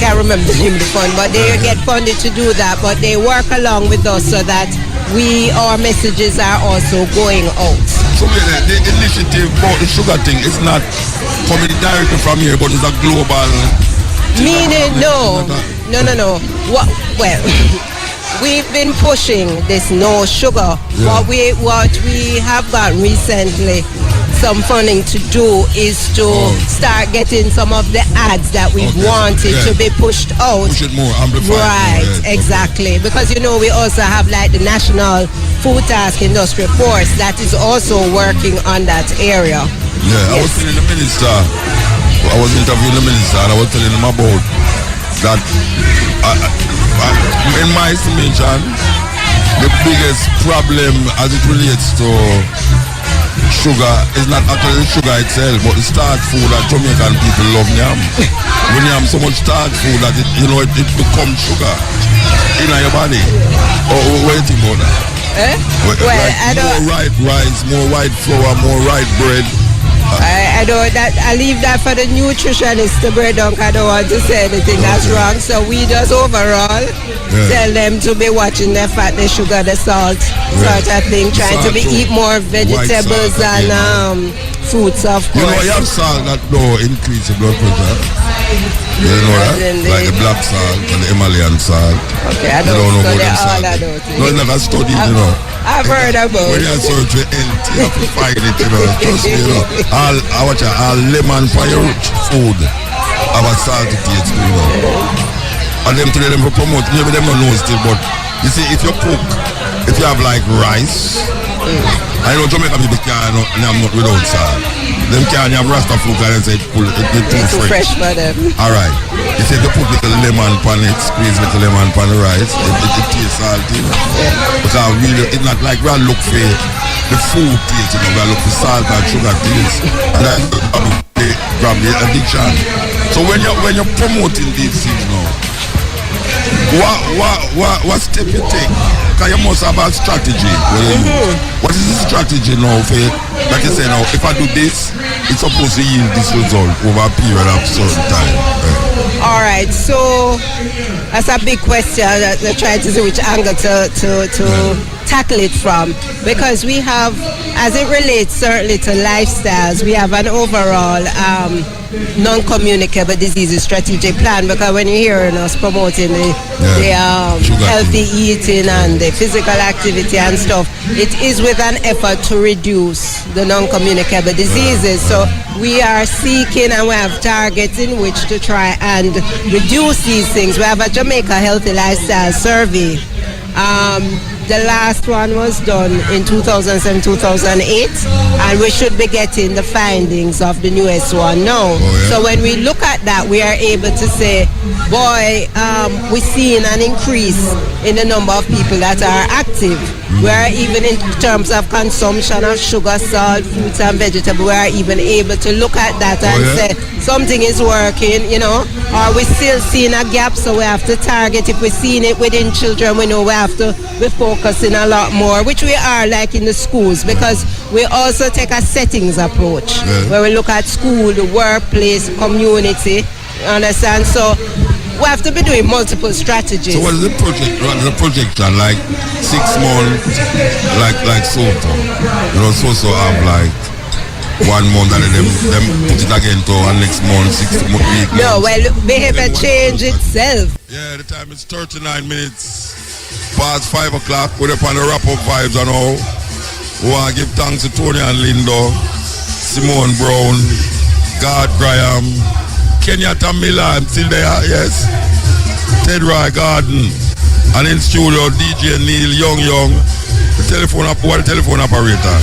can't remember the name of the fund, but they get funded to do that. But they work along with us so that our messages are also going out. So the initiative about the sugar thing is not coming directly from here, but it's a global. Meaning, no. Well, we've been pushing this no sugar. Yeah. What we have got recently, some funding to do is to start getting some of the ads that we've wanted to be pushed out. Push it more, amplify. Right, exactly. Because we also have like the National Food Task Industrial Force that is also working on that area. Yeah, I was telling the minister, I was interviewing the minister and I was telling him about that in my estimation, the biggest problem as it relates to sugar is not actually sugar itself, but the starch food that Jamaican people love yam. When you have so much starch food that it becomes sugar in your body. What do you think about that? I don't. More white rice, more white flour, more white bread. I don't that I leave that for the nutritionist to break down. I don't want to say anything that's wrong. So we just overall tell them to be watching their fat, the sugar, the salt, sort of thing. Trying to eat more vegetables and fruits, of course. You know, you have salt that increase the blood pressure. You know that? Like the black salt and the Himalayan salt. Okay, I don't know all of those things. No, it's not a study, I've heard about when you search for health, you have to find it, Trust me, all lemon fire food have a salty taste, And them today, them promote, maybe them don't know still, but you see, if you cook, if you have like rice, I know Jamaica people can't, and I'm not without salt. Them can't have Rasta fruit and say it's too fresh for them. Alright. You say if you put little lemon pan it, squeeze little lemon pan the rice, it tastes salty. Because really, it's not like we look for the food taste, we look for salt and sugar taste. And that's probably addiction. So when you're promoting these things now, what step you take? Because you must have a strategy. What is the strategy now for, like you say now, if I do this, it's supposed to yield this result over a period of certain time. All right, so that's a big question. They're trying to see which angle to tackle it from, because we have, as it relates certainly to lifestyles, we have an overall non-communicable diseases strategic plan, because when you hear us promoting the healthy eating and the physical activity and stuff, it is with an effort to reduce the non-communicable diseases. So we are seeking and we have targets in which to try and reduce these things. We have a Jamaica Healthy Lifestyle Survey. The last one was done in 2007-2008, and we should be getting the findings of the newest one now. So when we look at that, we are able to say, boy, we're seeing an increase in the number of people that are active. Where even in terms of consumption of sugar, salt, fruits and vegetables, we are even able to look at that and say something is working, or we still seeing a gap, so we have to target. If we're seeing it within children, we know we have to be focusing a lot more, which we are, like in the schools, because we also take a settings approach where we look at school, the workplace, community, understand? So we have to be doing multiple strategies. So what is the project? What is the projection? Like 6 months, like so have like 1 month, and then them put it again to next month, 6 weeks. No, well, behavior change itself. Yeah, the time is 39 minutes past 5 o'clock. We're up on the wrap-up vibes and all. We want to give thanks to Tony and Lindo, Simone Brown, God Graham, Kenyatta Miller, I'm still there, yes. Ted Roy Garden, and in studio DJ Neil Young, the telephone operator.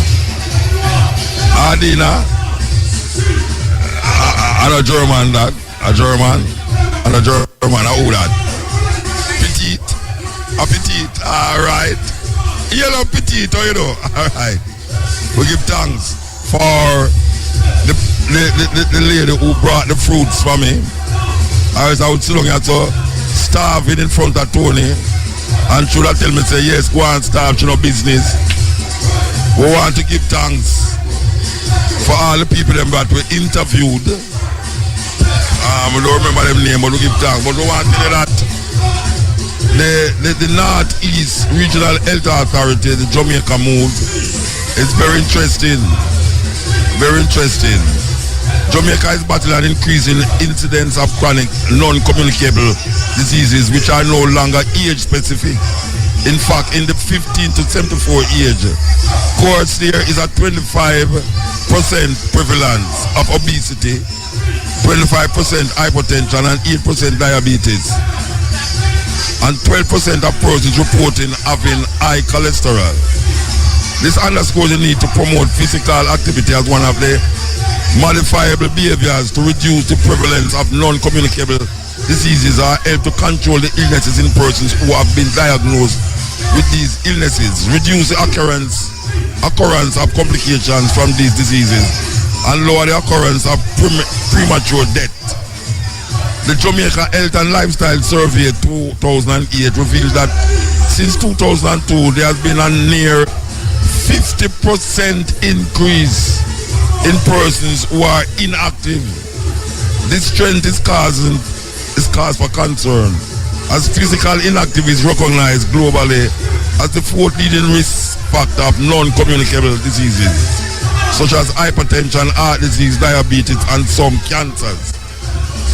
Adina, and a German that, a German, who that? Petite, alright. Yellow Petite, alright. We give thanks for the lady who brought the fruits for me. I was out so long to starving in front of Tony, and should have tell me say yes, go and starve, business. We want to give thanks for all the people that we interviewed. We don't remember them name, but we give thanks. But we want to tell you that the Northeast Regional Health Authority, the Jamaica move, is very interesting. Very interesting. Jamaica is battling an increase in incidence of chronic non-communicable diseases which are no longer age specific. In fact, in the 15 to 74 age cohorts, there is a 25% prevalence of obesity, 25% hypertension and 8% diabetes. And 12% of persons reporting having high cholesterol. This underscores the need to promote physical activity as one of the modifiable behaviors to reduce the prevalence of non-communicable diseases are help to control the illnesses in persons who have been diagnosed with these illnesses, reduce the occurrence of complications from these diseases, and lower the occurrence of premature death. The Jamaica Health and Lifestyle Survey 2008 revealed that since 2002 there has been a near 50% increase in persons who are inactive. This trend is cause for concern, as physical inactivity is recognized globally as the fourth leading risk factor of non-communicable diseases, such as hypertension, heart disease, diabetes, and some cancers.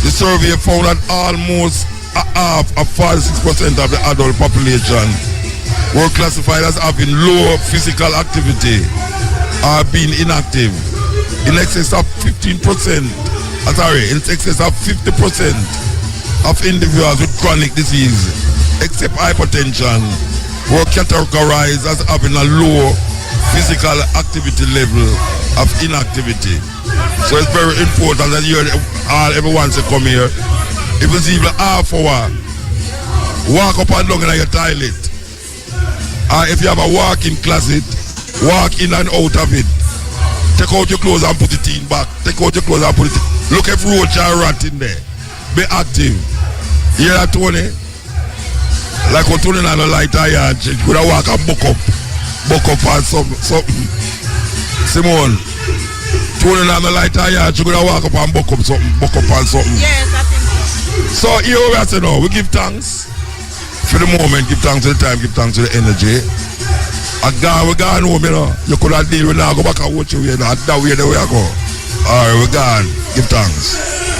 The survey found that almost half of 46% of the adult population were classified as having low physical activity or being inactive. In excess of 50% of individuals with chronic disease, except hypertension, were categorized as having a low physical activity level of inactivity. So it's very important that everyone should come here. If it's even half hour, walk up and down in your toilet. Or if you have a walk-in closet, walk in and out of it. Take out your clothes and put it in back. Take out your clothes and put it in. Look if roach or rat in there. Be active. You hear that, Tony? Like when Tony and the light iron, you could have walk and buck up on something. Simone, Tony and the light iron, you could have walk up and buck up on something. Yes, I think so. So here we are saying now, we give thanks for the moment, give thanks to the time, give thanks to the energy. We're gone home, you know. You could have deal with now, go back and watch you, you know. That way, the way I go. Alright, we're gone. Give thanks.